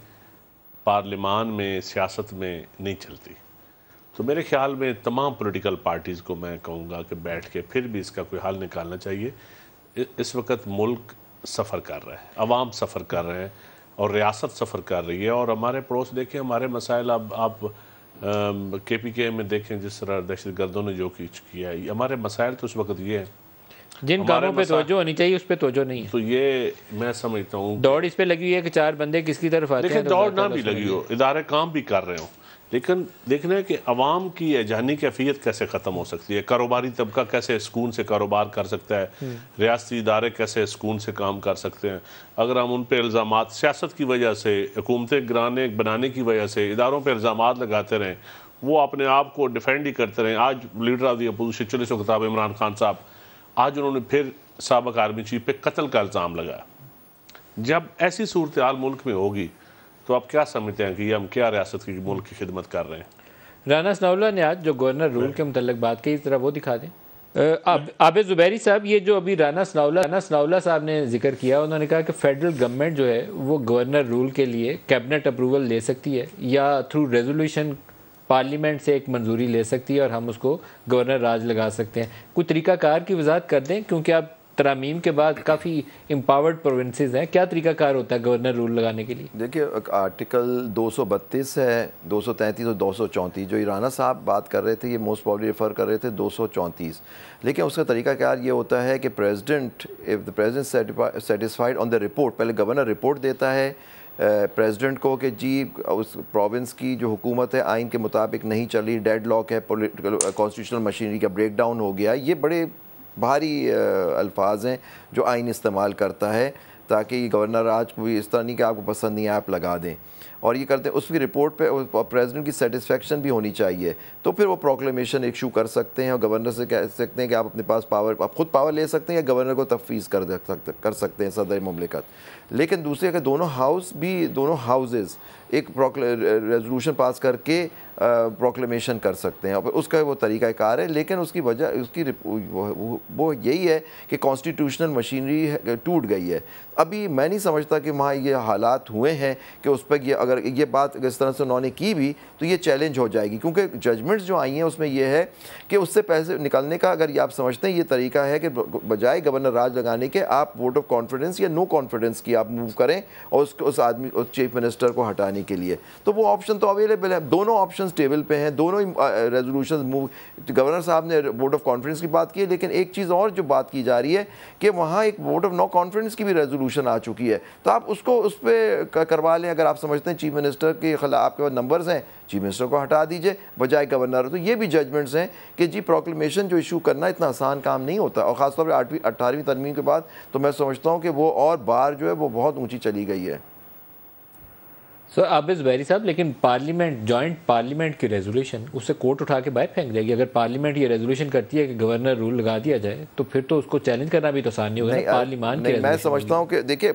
पार्लियामान में, सियासत में नहीं चलती। तो मेरे ख्याल में तमाम पॉलिटिकल पार्टीज़ को मैं कहूँगा कि बैठ के फिर भी इसका कोई हल निकालना चाहिए। इस वक्त मुल्क सफ़र कर रहा है, अवाम सफ़र कर रहे हैं और रियासत सफ़र कर रही है। और हमारे पड़ोस देखें, हमारे मसाइल अब आप KPK में देखें जिस तरह दहशत गर्दों ने जो किया है, हमारे मसाइल तो उस वक्त ये हैं जिन कामों पे तवज्जो होनी चाहिए उस पर तवज्जो नहीं है। तो ये मैं समझता हूँ दौड़ इस पे लगी हुई है कि 4 बंदे किसकी तरफ आते हैं। दौड़ ना भी लगी हो, इदारे काम भी कर रहे हो, लेकिन देखना है कि अवाम की एजानी कैफियत कैसे ख़त्म हो सकती है, कारोबारी तबका कैसे सुकून से कारोबार कर सकता है, रियासती इदारे कैसे सुकून से काम कर सकते हैं। अगर हम उन पर इल्ज़ामात सियासत की वजह से, हुकूमतें गिराने बनाने की वजह से इदारों पर इल्ज़ामात लगाते रहें, वो अपने आप को डिफेंड ही करते रहें। आज लीडर ऑफ दी अपोजिशन 40 किताब इमरान खान साहब, आज उन्होंने फिर साबिक़ आर्मी चीफ पे कत्ल का इल्ज़ाम लगाया। जब ऐसी सूरत हाल मुल्क में होगी तो आप क्या समझते हैं कि हम क्या रियासत की मुल्क की खिदमत कर रहे हैं। राना सनाउल्लाह ने आज जो गवर्नर रूल के मुतल्लिक बात की, इस तरह वो दिखा दें। आबिद ज़ुबैरी साहब, ये जो अभी राना सनाउल्लाह साहब ने जिक्र किया, उन्होंने कहा कि फेडरल गवर्नमेंट जो है वो गवर्नर रूल के लिए कैबिनेट अप्रूवल ले सकती है या थ्रू रेजोल्यूशन पार्लियामेंट से एक मंजूरी ले सकती है और हम उसको गवर्नर राज लगा सकते हैं। कोई तरीक़ाकार की वजाहत कर दें, क्योंकि अब तरामीम के बाद काफ़ी एम्पावर्ड प्रोविंसेस हैं, क्या तरीकाकार होता है गवर्नर रूल लगाने के लिए? देखिए आर्टिकल 232 है, 233 और 234 जो राना साहब बात कर रहे थे, ये मोस्ट प्रॉब्ली रेफ़र कर रहे थे 234। लेकिन उसका तरीकाकार ये होता है कि president, if the president satisfied on the report, पहले गवर्नर रिपोर्ट देता है प्रेसिडेंट को कि जी उस प्रोविंस की जो हुकूमत है आइन के मुताबिक नहीं चली, डेड लॉक है, कॉन्स्टिट्यूशनल मशीनरी का ब्रेक डाउन हो गया। ये बड़े भारी अल्फाज हैं जो आइन इस्तेमाल करता है ताकि गवर्नर आज को भी इस तरह नहीं कि आपको पसंद नहीं आप लगा दें, और ये करते हैं। उसकी रिपोर्ट पे प्रेसिडेंट की सेटिस्फेक्शन भी होनी चाहिए, तो फिर वो प्रोक्लेमेशन इशू कर सकते हैं और गवर्नर से कह सकते हैं कि आप अपने पास पावर, आप खुद पावर ले सकते हैं या गवर्नर को तफवीज़ कर सकते हैं सदर मुमलिकत। लेकिन दूसरे अगर दोनों हाउसेस एक रेजोल्यूशन पास करके प्रोक्लेमेशन कर सकते हैं और उसका वो तरीक़ाकार है। लेकिन उसकी वजह वो यही है कि कॉन्स्टिट्यूशनल मशीनरी टूट गई है। अभी मैं नहीं समझता कि वहाँ ये हालात हुए हैं कि उस पर ये, अगर ये बात इस तरह से उन्होंने की भी तो ये चैलेंज हो जाएगी, क्योंकि जजमेंट्स जो आई हैं उसमें यह है कि उससे पैसे निकलने का, अगर ये आप समझते हैं ये तरीका है कि बजाय गवर्नर राज लगाने के आप वोट ऑफ कॉन्फिडेंस या नो कॉन्फिडेंस की आप मूव करें और उस आदमी, उस चीफ मिनिस्टर को हटाने के लिए, तो वो ऑप्शन तो अवेलेबल है। दोनों ऑप्शन टेबल पे हैं, दोनों ही रेजोल्यूशन मूव। गवर्नर साहब ने वोट ऑफ कॉन्फिडेंस की बात की है, लेकिन एक चीज़ और जो बात की जा रही है कि वहाँ एक वोट ऑफ नो कॉन्फिडेंस की भी रेजोल्यूशन आ चुकी है, तो आप उसको उस पर करवा लें। अगर आप समझते हैं चीफ मिनिस्टर के खिलाफ आपके पास नंबर्स हैं, चीफ मिनिस्टर को हटा दीजिए बजाय गवर्नर। तो ये भी जजमेंट्स हैं कि जी प्रोक्लेमेशन जो इशू करना इतना आसान काम नहीं होता, और ख़ासतौर पर 18वीं तरमीम के बाद तो मैं समझता हूँ कि वो और बार जो है वो बहुत ऊँची चली गई है। आबिद ज़ुबैरी साहब, लेकिन पार्लियामेंट, जॉइंट पार्लियामेंट की रेजोल्यूशन उससे कोर्ट उठा के बाहर फेंक देगी। अगर पार्लियामेंट ये रेजोल्यूशन करती है कि गवर्नर रूल लगा दिया जाए तो फिर तो उसको चैलेंज करना भी तो आसान नहीं होगा। पार्लियामान की मैं समझता हूँ कि देखिए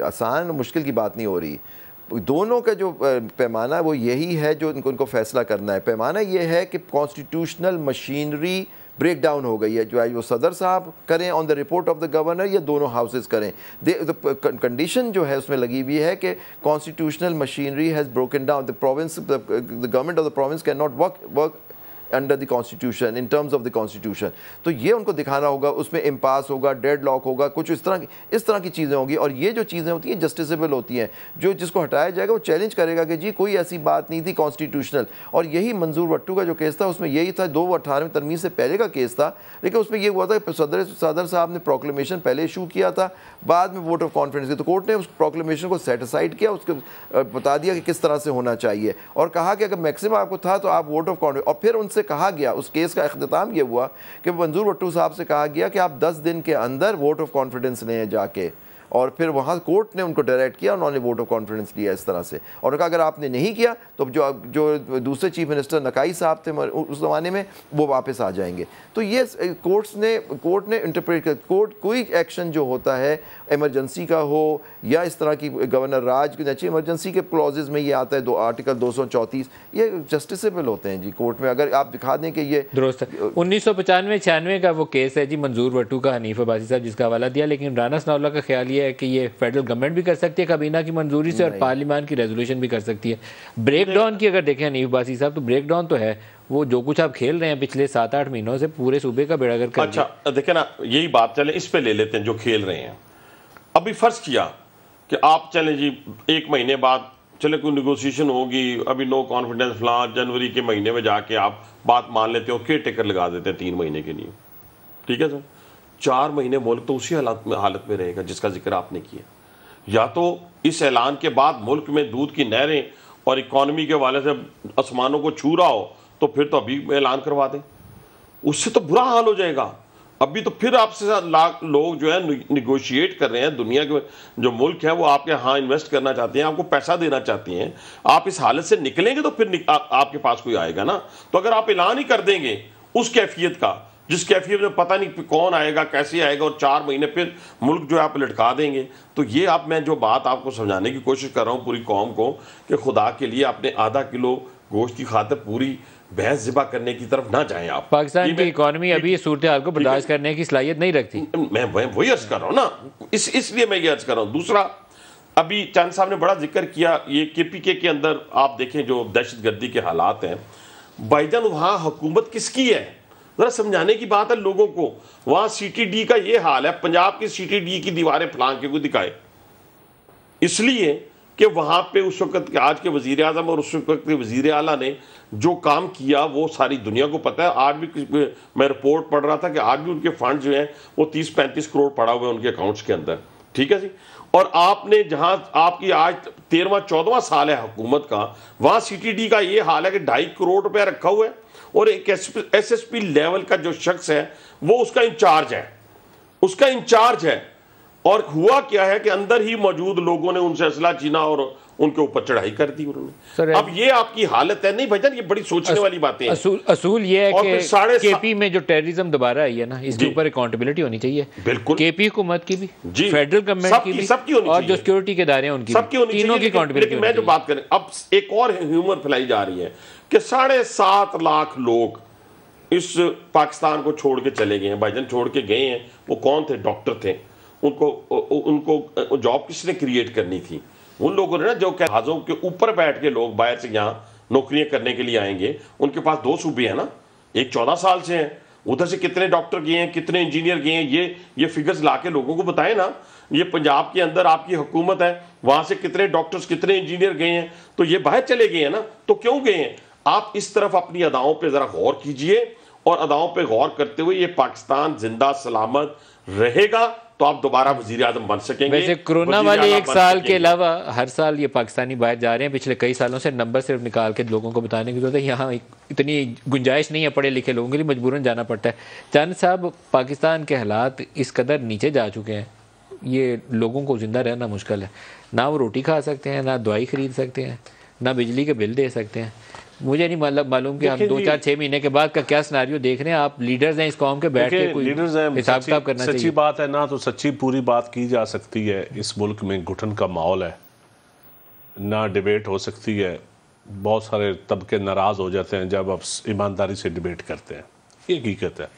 आसान मुश्किल की बात नहीं हो रही, दोनों का जो पैमाना है वो यही है जो उनको फैसला करना है। पैमाना ये है कि कॉन्स्टिट्यूशनल मशीनरी ब्रेक डाउन हो गई है, जो वो सदर साहब करें on the report of the governor या दोनों हाउसेस करें। कंडीशन जो है उसमें लगी हुई है कि constitutional machinery has broken down, the province, the government of the province can not work under the constitution, in terms of the constitution. तो ये उनको दिखाना होगा, उसमें इम्पास होगा, डेड लॉक होगा, कुछ इस तरह की चीज़ें होंगी। और ये जो चीज़ें होती हैं जस्टिसेबल होती हैं, जो जिसको हटाया जाएगा वो चैलेंज करेगा कि जी कोई ऐसी बात नहीं थी कॉन्स्टिट्यूशनल। और यही मंजूर भट्टू का जो केस था उसमें यही था, 2018 तरमीम से पहले का केस था, लेकिन उसमें ये हुआ था कि सदर साहब ने प्रोक्लेमेशन पहले इशू किया था, बाद में वोट ऑफ कॉन्फिडेंस की, तो कोर्ट ने उस प्रोक्लेमेशन को सेट असाइड किया, उसको बता दिया कि किस तरह से होना चाहिए, और कहा कि अगर मैक्सिमम आपको था तो आप वोट ऑफ कॉन्फिडेंस। और फिर उनसे कहा गया, उस केस का इख्तिताम ये हुआ कि मंजूर भट्टू साहब से कहा गया कि आप 10 दिन के अंदर वोट ऑफ कॉन्फिडेंस लें जाके, और फिर वहाँ कोर्ट ने उनको डायरेक्ट किया, उन्होंने वोट ऑफ कॉन्फिडेंस लिया इस तरह से, और कहा अगर आपने नहीं किया तो जो दूसरे चीफ मिनिस्टर नकाई साहब थे उस ज़माने में वो वापस आ जाएंगे। तो ये कोर्ट ने इंटरप्रेट कर, कोर्ट कोई एक्शन जो होता है इमरजेंसी का हो या इस तरह की गवर्नर राज की अच्छी इमरजेंसी के क्लॉजेज में ये आता है, आर्टिकल 234, ये जस्टिसेबल होते हैं जी कोर्ट में, अगर आप दिखा दें कि ये दुरुस्त। 1995-96 का वो केस है जी मंजूर भट्टू का, हनीफ अब्बासी साहब जिसका हवाला दिया, लेकिन राना सनाउल्लाह का ख्याल ये है कि ये फेडरल गवर्नमेंट भी कर सकती है काबीना की मंजूरी से, और पार्लियामान की रेजोल्यूशन भी कर सकती है। ब्रेक डाउन की अगर देखें हनीफ अब्बासी साहब, तो ब्रेक डाउन तो है, वो जो कुछ आप खेल रहे हैं पिछले 7-8 महीनों से पूरे सूबे का बेड़ा गर्क कर दिया। अच्छा देखें ना, यही बात चले इस पे ले लेते हैं जो खेल रहे हैं। अभी फर्ज किया कि आप चले जी 1 महीने बाद चले कोई निगोशिएशन होगी, अभी नो कॉन्फिडेंस फलां, जनवरी के महीने में जाके आप बात मान लेते हो, केयर टेकर लगा देते हैं 3 महीने के लिए, ठीक है सर। 4 महीने मुल्क तो उसी हालत में रहेगा जिसका जिक्र आपने किया। या तो इस ऐलान के बाद मुल्क में दूध की नहरें और इकॉनमी के वाले से आसमानों को छू रहा हो तो फिर तो अभी ऐलान करवा दें, उससे तो बुरा हाल हो जाएगा। अभी तो फिर आपसे लाख लोग जो है निगोशिएट कर रहे हैं, दुनिया के जो मुल्क है वो आपके यहाँ इन्वेस्ट करना चाहते हैं, आपको पैसा देना चाहती हैं। आप इस हालत से निकलेंगे तो फिर आपके पास कोई आएगा ना। तो अगर आप ऐलान ही कर देंगे उस कैफियत का, जिस कैफियत में पता नहीं कौन आएगा, कैसे आएगा, और 4 महीने फिर मुल्क जो है आप लटका देंगे, तो ये आप, मैं जो बात आपको समझाने की कोशिश कर रहा हूँ पूरी कौम को कि खुदा के लिए अपने आधा किलो गोश्त की खातिर पूरी भैंस ज़िबा करने की तरफ ना जाएं आप। पाकिस्तान की इकॉनमी अभी इस सूरत हाल को बर्दाश्त करने की सलाहियत नहीं रखती। मैं वही अर्ज कर रहा हूँ ना, इसलिए मैं ये अर्ज कर रहा हूँ। दूसरा, अभी चांद साहब ने बड़ा जिक्र किया, ये KPK के अंदर आप देखें जो दहशतगर्दी के हालात हैं, भाईजान वहाँ हुकूमत किसकी है? जरा समझाने की बात है लोगों को। वहां CTD का ये हाल है, पंजाब की CTD की दीवारें फलांग के को दिखाए, इसलिए कि वहां पे उस वक्त के आज के वजीर आजम और उस वक्त के वजीर आला ने जो काम किया वो सारी दुनिया को पता है। आज भी मैं रिपोर्ट पढ़ रहा था कि आज भी उनके फंड जो हैं वो 30-35 करोड़ पड़ा हुआ है उनके अकाउंट्स के अंदर, ठीक है जी। और आपने जहां आपकी आज 13वां-14वां साल है हुकूमत का, वहां CTD का ये हाल है कि 2.5 करोड़ रुपया रखा हुआ है और एक SSP लेवल का जो शख्स है वो उसका इंचार्ज है। और हुआ क्या है कि अंदर ही मौजूद लोगों ने उनसे असला छीना और उनके ऊपर चढ़ाई कर दी उन्होंने। अब ये आपकी हालत है। नहीं भाईजान, ये बड़ी सोचने वाली बातें हैं। असूल ये है कि केपी में जो टेररिज्म दोबारा आई है ना, इसके ऊपर अकाउंटेबिलिटी होनी चाहिए। बिल्कुल, केपी हुकूमत की भी, फेडरल गवर्नमेंट की भी, सबकी होनी और जो सिक्योरिटी के इदारे हैं उनकी, तीनों की अकाउंटेबिलिटी। मैं जो बात करें, अब एक और ह्यूमर फैलाई जा रही है कि 7.5 लाख लोग इस पाकिस्तान को छोड़ के चले गए हैं। भाईजान छोड़ के गए हैं, वो कौन थे? डॉक्टर थे। उनको जॉब किसने क्रिएट करनी थी? उन लोगों ने ना, जो जहाजों के ऊपर बैठ के लोग बाहर से यहाँ नौकरियां करने के लिए आएंगे। उनके पास 2 सूबे हैं ना, एक 14 साल से हैं, उधर से कितने डॉक्टर गए हैं, कितने इंजीनियर गए हैं, ये फिगर्स ला के लोगों को बताएं ना। ये पंजाब के अंदर आपकी हुकूमत है, वहां से कितने डॉक्टर्स कितने इंजीनियर गए हैं, तो ये बाहर चले गए हैं ना। तो क्यों गए हैं? आप इस तरफ अपनी अदाओं पर जरा गौर कीजिए, और अदाओं पर गौर करते हुए ये पाकिस्तान जिंदा सलामत रहेगा तो आप दोबारा वजीर आजम बन सकेंगे। वैसे कोरोना वाले 1 साल के अलावा हर साल ये पाकिस्तानी बाहर जा रहे हैं। पिछले कई सालों से नंबर सिर्फ निकाल के लोगों को बताने की जरूरत है। यहाँ इतनी गुंजाइश नहीं है पढ़े लिखे लोगों के लिए, मजबूरन जाना पड़ता है। चांद साहब, पाकिस्तान के हालात इस कदर नीचे जा चुके हैं, ये लोगों को जिंदा रहना मुश्किल है। ना वो रोटी खा सकते हैं, ना दवाई खरीद सकते हैं, ना बिजली के बिल दे सकते हैं। मुझे नहीं मालूम कि हम 2-4-6 महीने के बाद का क्या सिनारियो देख रहे हैं। आप लीडर्स हैं इस कौम के, बैठ के कोई हिसाब किताब करना चाहिए। सच्ची बात है ना, तो सच्ची पूरी बात की जा सकती है। इस मुल्क में घुटन का माहौल है, ना डिबेट हो सकती है। बहुत सारे तबके नाराज़ हो जाते हैं जब आप ईमानदारी से डिबेट करते हैं। ये हकीकत है,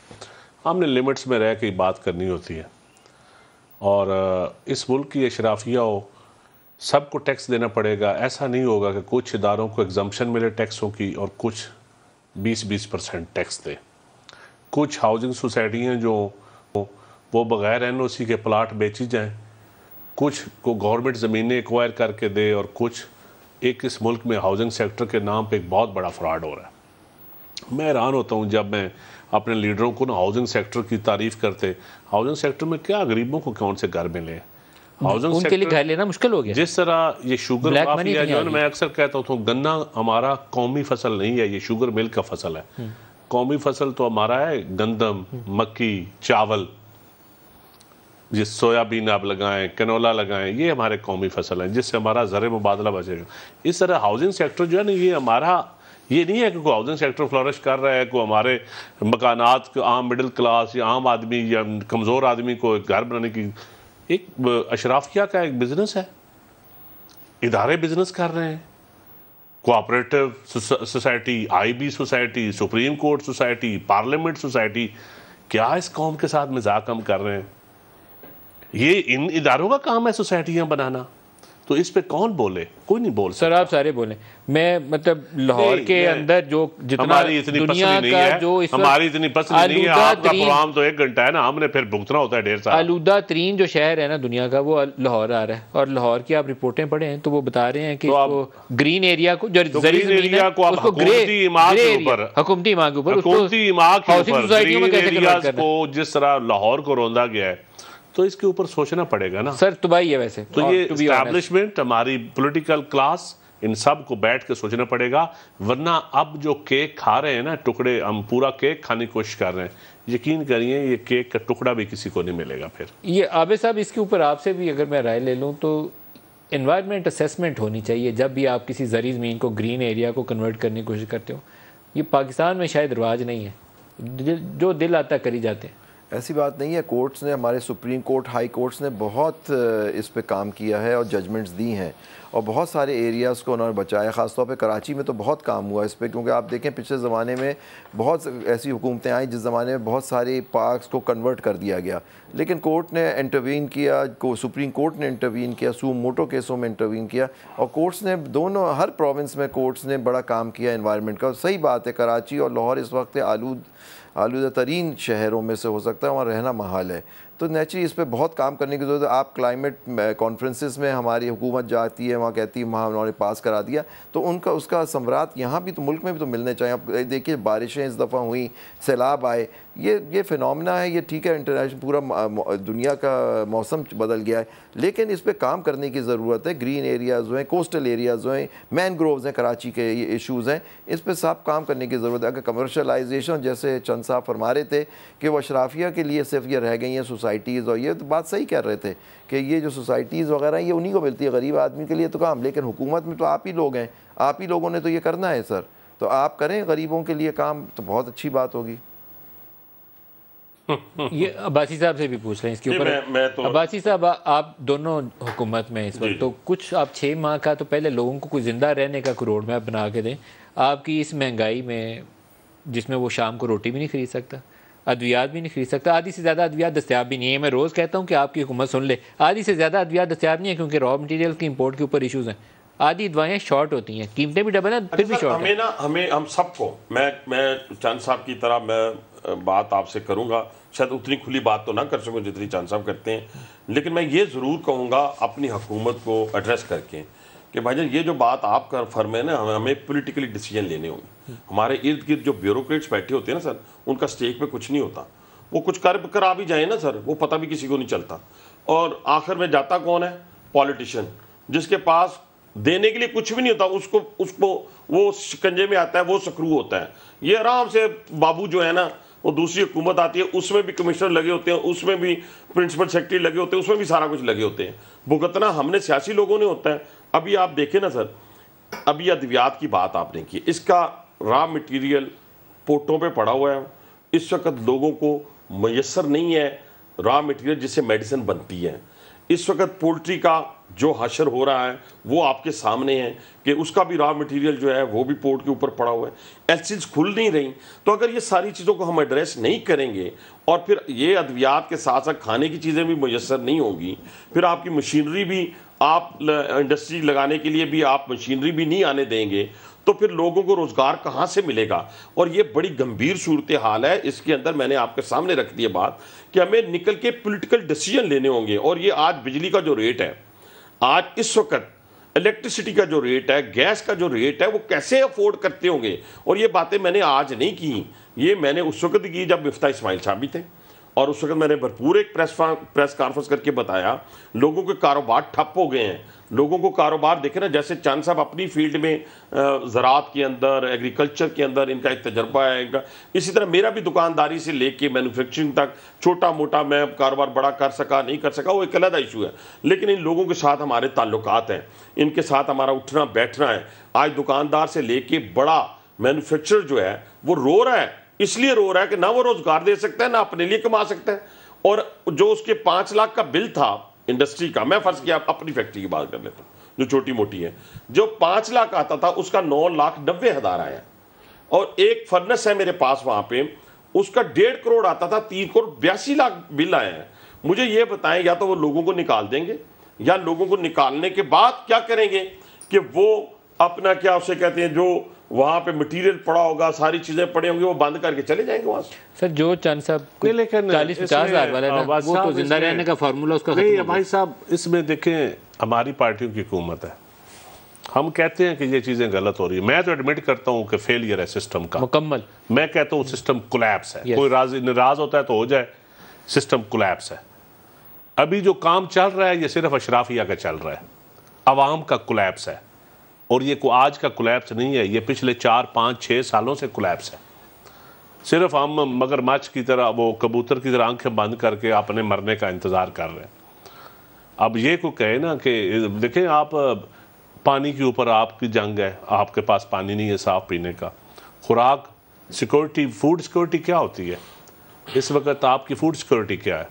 हमने लिमिट्स में रह के बात करनी होती है। और इस मुल्क की अशराफिया हो, सबको टैक्स देना पड़ेगा। ऐसा नहीं होगा कि कुछ इदारों को एग्जम्पशन मिले टैक्सों की और कुछ 20% टैक्स दे। कुछ हाउसिंग सोसाइटियाँ जो वो बग़ैर NOC के प्लाट बेची जाएं, कुछ को गवर्नमेंट ज़मीनें एक्वायर करके दे, और कुछ इस मुल्क में हाउसिंग सेक्टर के नाम पे एक बहुत बड़ा फ्रॉड हो रहा है। मैं हैरान होता हूँ जब मैं अपने लीडरों को ना हाउसिंग सेक्टर की तारीफ़ करते। हाउसिंग सेक्टर में क्या गरीबों को कौन से घर मिले? उनके लिए घर लेना मुश्किल हो गया। जिस तरह ये शुगर माफिया जो है, मैं अक्सर कहता हूँ, गन्ना हमारा कौमी फसल नहीं है, ये शुगर मिल का फसल है। कौमी फसल तो हमारा है गंदम, मक्की, चावल, जिस सोयाबीन आप लगाएं, कैनोला लगाएं, ये हमारे कौमी फसल है जिससे हमारा ज़र मुबादला बचेगा। इस तरह हाउसिंग सेक्टर जो है ना, ये हमारा, ये नहीं है कि कोई हाउसिंग सेक्टर फ्लोरिश कर रहा है, कोई हमारे मकानात आम मिडिल क्लास या आम आदमी या कमज़ोर आदमी को घर बनाने की। एक अशराफिया का एक बिजनेस है, इदारे बिजनेस कर रहे हैं। Cooperative society, IB society, supreme court society, parliament society, क्या इस कौम के साथ मजाक हम कर रहे हैं? ये इन इदारों का काम है सोसाइटियां बनाना। तो इस पे कौन बोले? कोई नहीं बोल। सर आप सारे बोले। मैं मतलब लाहौर के अंदर जो जितना हमारी इतनी दुनिया का जो हमारी इतनी पसंद नहीं है, आपका प्रोग्राम तो 1 घंटा है ना, हमने फिर भुगतना होता है ढेर सारा। आलूदा तरीन जो शहर है ना दुनिया का, वो लाहौर आ रहा है। और लाहौर की आप रिपोर्टें पढ़े हैं तो वो बता रहे हैं कि तो ग्रीन एरिया को, जो ग्रीन एरिया को आप हुकूमती इमारत के ऊपर, हुकूमती इमारत के ऊपर, हुकूमती इमारत के ऊपर ग्रीन एरियाज को जिस तरह लाहौर को रोंदा गया है, तो इसके ऊपर सोचना पड़ेगा ना सर। तबाही है वैसे तो ये एस्टैब्लिशमेंट, हमारी पॉलिटिकल क्लास, इन सब को बैठ के सोचना पड़ेगा। वरना अब जो केक खा रहे हैं ना टुकड़े, हम पूरा केक खाने की कोशिश कर रहे हैं, यकीन करिए ये केक का टुकड़ा भी किसी को नहीं मिलेगा। फिर ये आबिद साहब, इसके ऊपर आपसे भी अगर मैं राय ले लूँ तो एनवायरनमेंट असेसमेंट होनी चाहिए जब भी आप किसी ज़री ज़मीन को ग्रीन एरिया को कन्वर्ट करने की कोशिश करते हो। ये पाकिस्तान में शायद रिवाज नहीं है, जो दिल आता करी जाते हैं। ऐसी बात नहीं है। कोर्ट्स ने, हमारे सुप्रीम कोर्ट, हाई कोर्ट्स ने बहुत इस पे काम किया है और जजमेंट्स दी हैं, और बहुत सारे एरियाज़ को उन्होंने बचाया। ख़ासतौर पे कराची में तो बहुत काम हुआ इस पे, क्योंकि आप देखें पिछले ज़माने में बहुत ऐसी हुकूमतें आई जिस ज़माने में बहुत सारे पार्क्स को कन्वर्ट कर दिया गया, लेकिन कोर्ट ने इंटरवीन किया, सुप्रीम कोर्ट ने इंटरवीन किया, सू मोटो केसों में इंटरवीन किया, और कोर्ट्स ने दोनों, हर प्रोविंस में कोर्ट्स ने बड़ा काम किया एनवायरनमेंट का। सही बात है, कराची और लाहौर इस वक्त आलूदा तरीन शहरों में से हो सकता है, वहाँ रहना महाल है। तो नेचुरली इस पर बहुत काम करने की ज़रूरत है। आप क्लाइमेट कॉन्फ्रेंसेस में हमारी हुकूमत जाती है, वहाँ कहती है वहाँ उन्होंने पास करा दिया, तो उनका उसका समरात यहाँ भी तो मुल्क में भी तो मिलने चाहिए। आप देखिए बारिशें इस दफ़ा हुई, सैलाब आए, ये फिनोमेना है, ये ठीक है, इंटरनेशनल पूरा दुनिया का मौसम बदल गया है, लेकिन इस पर काम करने की ज़रूरत है। ग्रीन एरियाज़ हैं, कोस्टल एरियाज़ हैं, मैनग्रोव्स हैं, कराची के ये इशूज़ हैं, इस पर साफ काम करने की ज़रूरत है। अगर कमर्शलाइजेशन जैसे चंद साहब फरमा रहे थे कि वो अशराफिया के लिए सिर्फ ये रह गई हैं सोसाइटीज़, और ये तो बात सही कह रहे थे कि ये जो सोसाइटीज़ वगैरह ये उन्हीं को मिलती है, गरीब आदमी के लिए तो काम, लेकिन हुकूमत में तो आप ही लोग हैं, आप ही लोगों ने तो ये करना है सर, तो आप करें गरीबों के लिए काम, तो बहुत अच्छी बात होगी। ये अब्बासी साहब से भी पूछ रहे हैं इसके ऊपर। मैं तो अब्बासी साहब, आप दोनों हुकूमत में इस वक्त, तो कुछ आप 6 माह का तो पहले लोगों को कुछ ज़िंदा रहने का कोई रोड मैप बना के दें। आपकी इस महंगाई में, जिसमें वो शाम को रोटी भी नहीं खरीद सकता, अद्वियात भी नहीं खरीद सकता, आधी से ज़्यादा अद्वियात दस्तियाब भी नहीं है। मैं रोज़ कहता हूँ कि आपकी हुकूमत सुन ले, आधी से ज़्यादा अद्वियात दस्तियाब नहीं है, क्योंकि रॉ मटीरियल की इंपोर्ट के ऊपर इशूज़ हैं। आधी दवाएं शॉर्ट होती हैं, कीमतें भी डबल हैं, फिर भी शॉर्ट हमें ना हम सबको, मैं चांद साहब की तरह मैं बात आपसे करूंगा, शायद उतनी खुली बात तो ना कर सकूं जितनी चांद साहब करते हैं, लेकिन मैं ये ज़रूर कहूँगा अपनी हुकूमत को एड्रेस करके कि भाईजान ये जो बात आप कर फरमाए ना, हमें पॉलिटिकली डिसीजन लेने होंगे। हमारे इर्द गिर्द जो ब्यूरोक्रेट्स बैठे होते हैं ना सर, उनका स्टेक पे कुछ नहीं होता, वो कुछ करा भी जाए ना सर, वो पता भी किसी को नहीं चलता, और आखिर में जाता कौन है? पॉलिटिशियन, जिसके पास देने के लिए कुछ भी नहीं होता, उसको वो शिकंजे में आता है, वो सक्रू होता है। ये आराम से बाबू जो है ना, वो दूसरी हुकूमत आती है, उसमें भी कमिश्नर लगे होते हैं, उसमें भी प्रिंसिपल सेक्रेटरी लगे होते हैं, उसमें भी सारा कुछ लगे होते हैं। भुगतना हमने सियासी लोगों ने होता है। अभी आप देखें ना सर, अभी अद्वियात की बात आपने की, इसका रॉ मटेरियल पोर्टों पे पड़ा हुआ है, इस वक्त लोगों को मैसर नहीं है रॉ मटेरियल जिससे मेडिसिन बनती है। इस वक्त पोल्ट्री का जो हशर हो रहा है वो आपके सामने है कि उसका भी रॉ मटेरियल जो है वो भी पोर्ट के ऊपर पड़ा हुआ है, एलसीज खुल नहीं रही। तो अगर ये सारी चीज़ों को हम एड्रेस नहीं करेंगे और फिर ये अद्वियात के साथ साथ खाने की चीज़ें भी मैसर नहीं होंगी, फिर आपकी मशीनरी भी, आप इंडस्ट्री लगाने के लिए भी आप मशीनरी भी नहीं आने देंगे, तो फिर लोगों को रोज़गार कहाँ से मिलेगा? और ये बड़ी गंभीर सूरत हाल है। इसके अंदर मैंने आपके सामने रख दिया बात कि हमें निकल के पॉलिटिकल डिसीजन लेने होंगे। और ये आज बिजली का जो रेट है, आज इस वक्त इलेक्ट्रिसिटी का जो रेट है, गैस का जो रेट है, वो कैसे अफोर्ड करते होंगे? और ये बातें मैंने आज नहीं की, ये मैंने उस वक्त की जब मिफ्ता इस्माइल साहब भी थे, और उस वक्त मैंने भरपूर एक प्रेस कॉन्फ्रेंस करके बताया, लोगों के कारोबार ठप हो गए हैं। लोगों को कारोबार देखे ना, जैसे चांद साहब अपनी फील्ड में ज़राअत के अंदर, एग्रीकल्चर के अंदर इनका एक तजर्बा है इनका, इसी तरह मेरा भी दुकानदारी से लेके मैन्युफैक्चरिंग तक छोटा मोटा मैं कारोबार बड़ा कर सका नहीं कर सका, वो एक अलग इशू है। लेकिन इन लोगों के साथ हमारे ताल्लुकात हैं, इनके साथ हमारा उठना बैठना है। आज दुकानदार से लेके बड़ा मैन्युफैक्चरर जो है वो रो रहा है, इसलिए रो रहा है कि ना वो रोजगार दे सकता है, ना अपने लिए कमा सकता है। और जो उसके 5 लाख का बिल था इंडस्ट्री का, मैं फर्ज किया अपनी फैक्ट्री की बात कर लेता हूँ जो छोटी मोटी है, जो 5 लाख आता था उसका 9,90,000 आया। और एक फर्नेस है मेरे पास वहां पे, उसका 1.5 करोड़ आता था, 3 करोड़ 82 लाख बिल आए हैं। मुझे ये बताएं, या तो वो लोगों को निकाल देंगे, या लोगों को निकालने के बाद क्या करेंगे कि वो अपना क्या उसे कहते हैं, जो वहां पे मटेरियल पड़ा होगा, सारी चीजें पड़ी होंगी, वो बंद करके चले जाएंगे वहां से। सर जो चंद साहब 40-50 हज़ार वाला ना, वो तो जिंदा रहने का फार्मूला उसका नहीं भाई साहब, इसमें देखें हमारी पार्टियों की हुकूमत है, हम कहते हैं कि ये चीजें गलत हो रही है। मैं तो एडमिट करता हूं कि फेलियर है सिस्टम का मुकम्मल। मैं कहता हूं सिस्टम कोलैप्स है। कोई नाराज होता है तो हो जाए, सिस्टम कोलैप्स है। अभी जो काम चल रहा है ये सिर्फ अशराफिया का चल रहा है, अवाम का कोलैप्स है। और ये आज का कोलैप्स नहीं है, ये पिछले 4, 5, 6 सालों से कोलैप्स है। सिर्फ हम मगरमच्छ की तरह, वो कबूतर की तरह आंखें बंद करके अपने मरने का इंतज़ार कर रहे हैं। अब ये को कहे ना कि देखें आप, पानी के ऊपर आपकी जंग है, आपके पास पानी नहीं है साफ पीने का। खुराक सिक्योरिटी, फूड सिक्योरिटी क्या होती है इस वक्त? आपकी फूड सिक्योरिटी क्या है?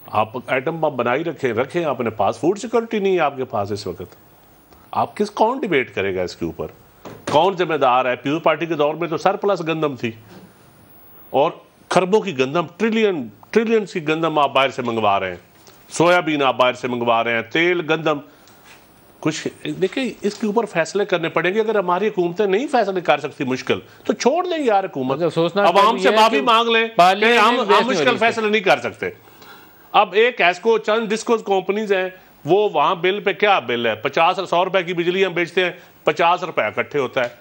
आप एटम बम बनाई रखें अपने पास, फूड सिक्योरिटी नहीं है आपके पास इस वक्त। आप कौन डिबेट करेगा इसके ऊपर? कौन जिम्मेदार है? पीपल्स पार्टी के दौर में तो सरप्लस गंदम थी, और खरबों की गंदम, ट्रिलियंस की गंदम आप बाहर से मंगवा रहे हैं, सोयाबीन आप बाहर से मंगवा रहे हैं, तेल, गंदम। कुछ देखिए इसके ऊपर फैसले करने पड़ेंगे। अगर हमारी हुकूमतें नहीं फैसले कर सकती मुश्किल, तो छोड़ दें यार हुकूमत, अवाम से माफी मांग लें कि हम मुश्किल फैसले नहीं कर सकते। अब एक एस्को चंद डिस्कोस कंपनीज हैं, वो वहां बिल पे क्या बिल है, 100 रुपए की बिजली हम बेचते हैं, 50 रुपए इकट्ठे होता है।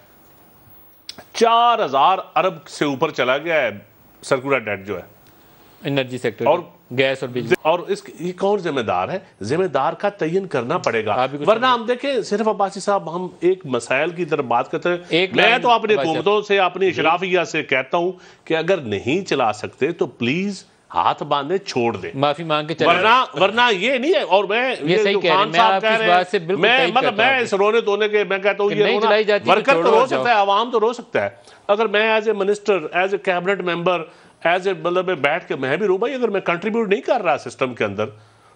4000 अरब से ऊपर चला गया है सर्कुलर डेट जो है एनर्जी सेक्टर और गैस और बिजली। और ये कौन जिम्मेदार है? जिम्मेदार का तयन करना पड़ेगा, वरना हम देखें सिर्फ अब्बासी साहब हम एक मसाइल की तरफ बात करते हैं। मैं तो अपनी हुकूमतों से, अपनी इशराफिया से कहता हूं कि अगर नहीं चला सकते तो प्लीज हाथ बांधे छोड़ दे, माफी मांग के वरना ये नहीं है। और मैं ये सही कह रहे हैं, मैं इस रोने धोने के मैं कहता हूँ ये वर्कर तो रो सकता है, आवाम तो रो सकता है। अगर मैं as a minister, as a cabinet member, as a मतलब बैठ के मैं भी रो भाई, अगर मैं कंट्रीब्यूट नहीं कर रहा सिस्टम के अंदर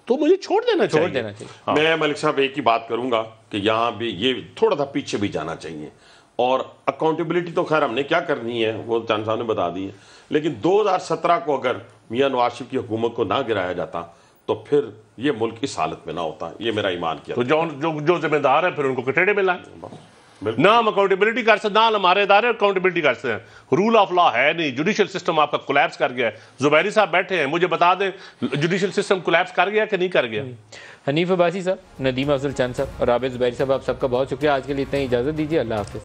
तो मुझे छोड़ देना चाहिए। हाँ। मैं मलिक साहब एक ही बात करूंगा कि यहाँ भी ये थोड़ा सा पीछे भी जाना चाहिए। और अकाउंटेबिलिटी तो खैर हमने क्या करनी है वो चांद साहब ने बता दी है, लेकिन 2017 को अगर मियां नवाज शरीफ की हुकूमत को ना गिराया जाता तो फिर ये मुल्क इस हालत में ना होता। ये मेरा ईमान किया। तो जो जिम्मेदार है फिर उनको कटेड़े में लाए। ना हम अकाउंटेबिलिटी कर सकते, ना हमारे इदारे अकाउंटेबिलिटी कर सकते हैं। रूल ऑफ लॉ है नहीं, जुडिशियल सिस्टम आपका कोलैप्स कर गया है। जुबैरी साहब बैठे हैं, मुझे बता दें जुडिशियल सिस्टम कोलैप्स कर गया कि नहीं कर गया? हनीफ अब्बासी साहब, नदीम अफजल चंद साहब और आबिद जुबैरी साहब, आप सबका बहुत शुक्रिया। आज के लिए इतना ही इजाज़त दीजिए। अल्लाह हाफ़िज़।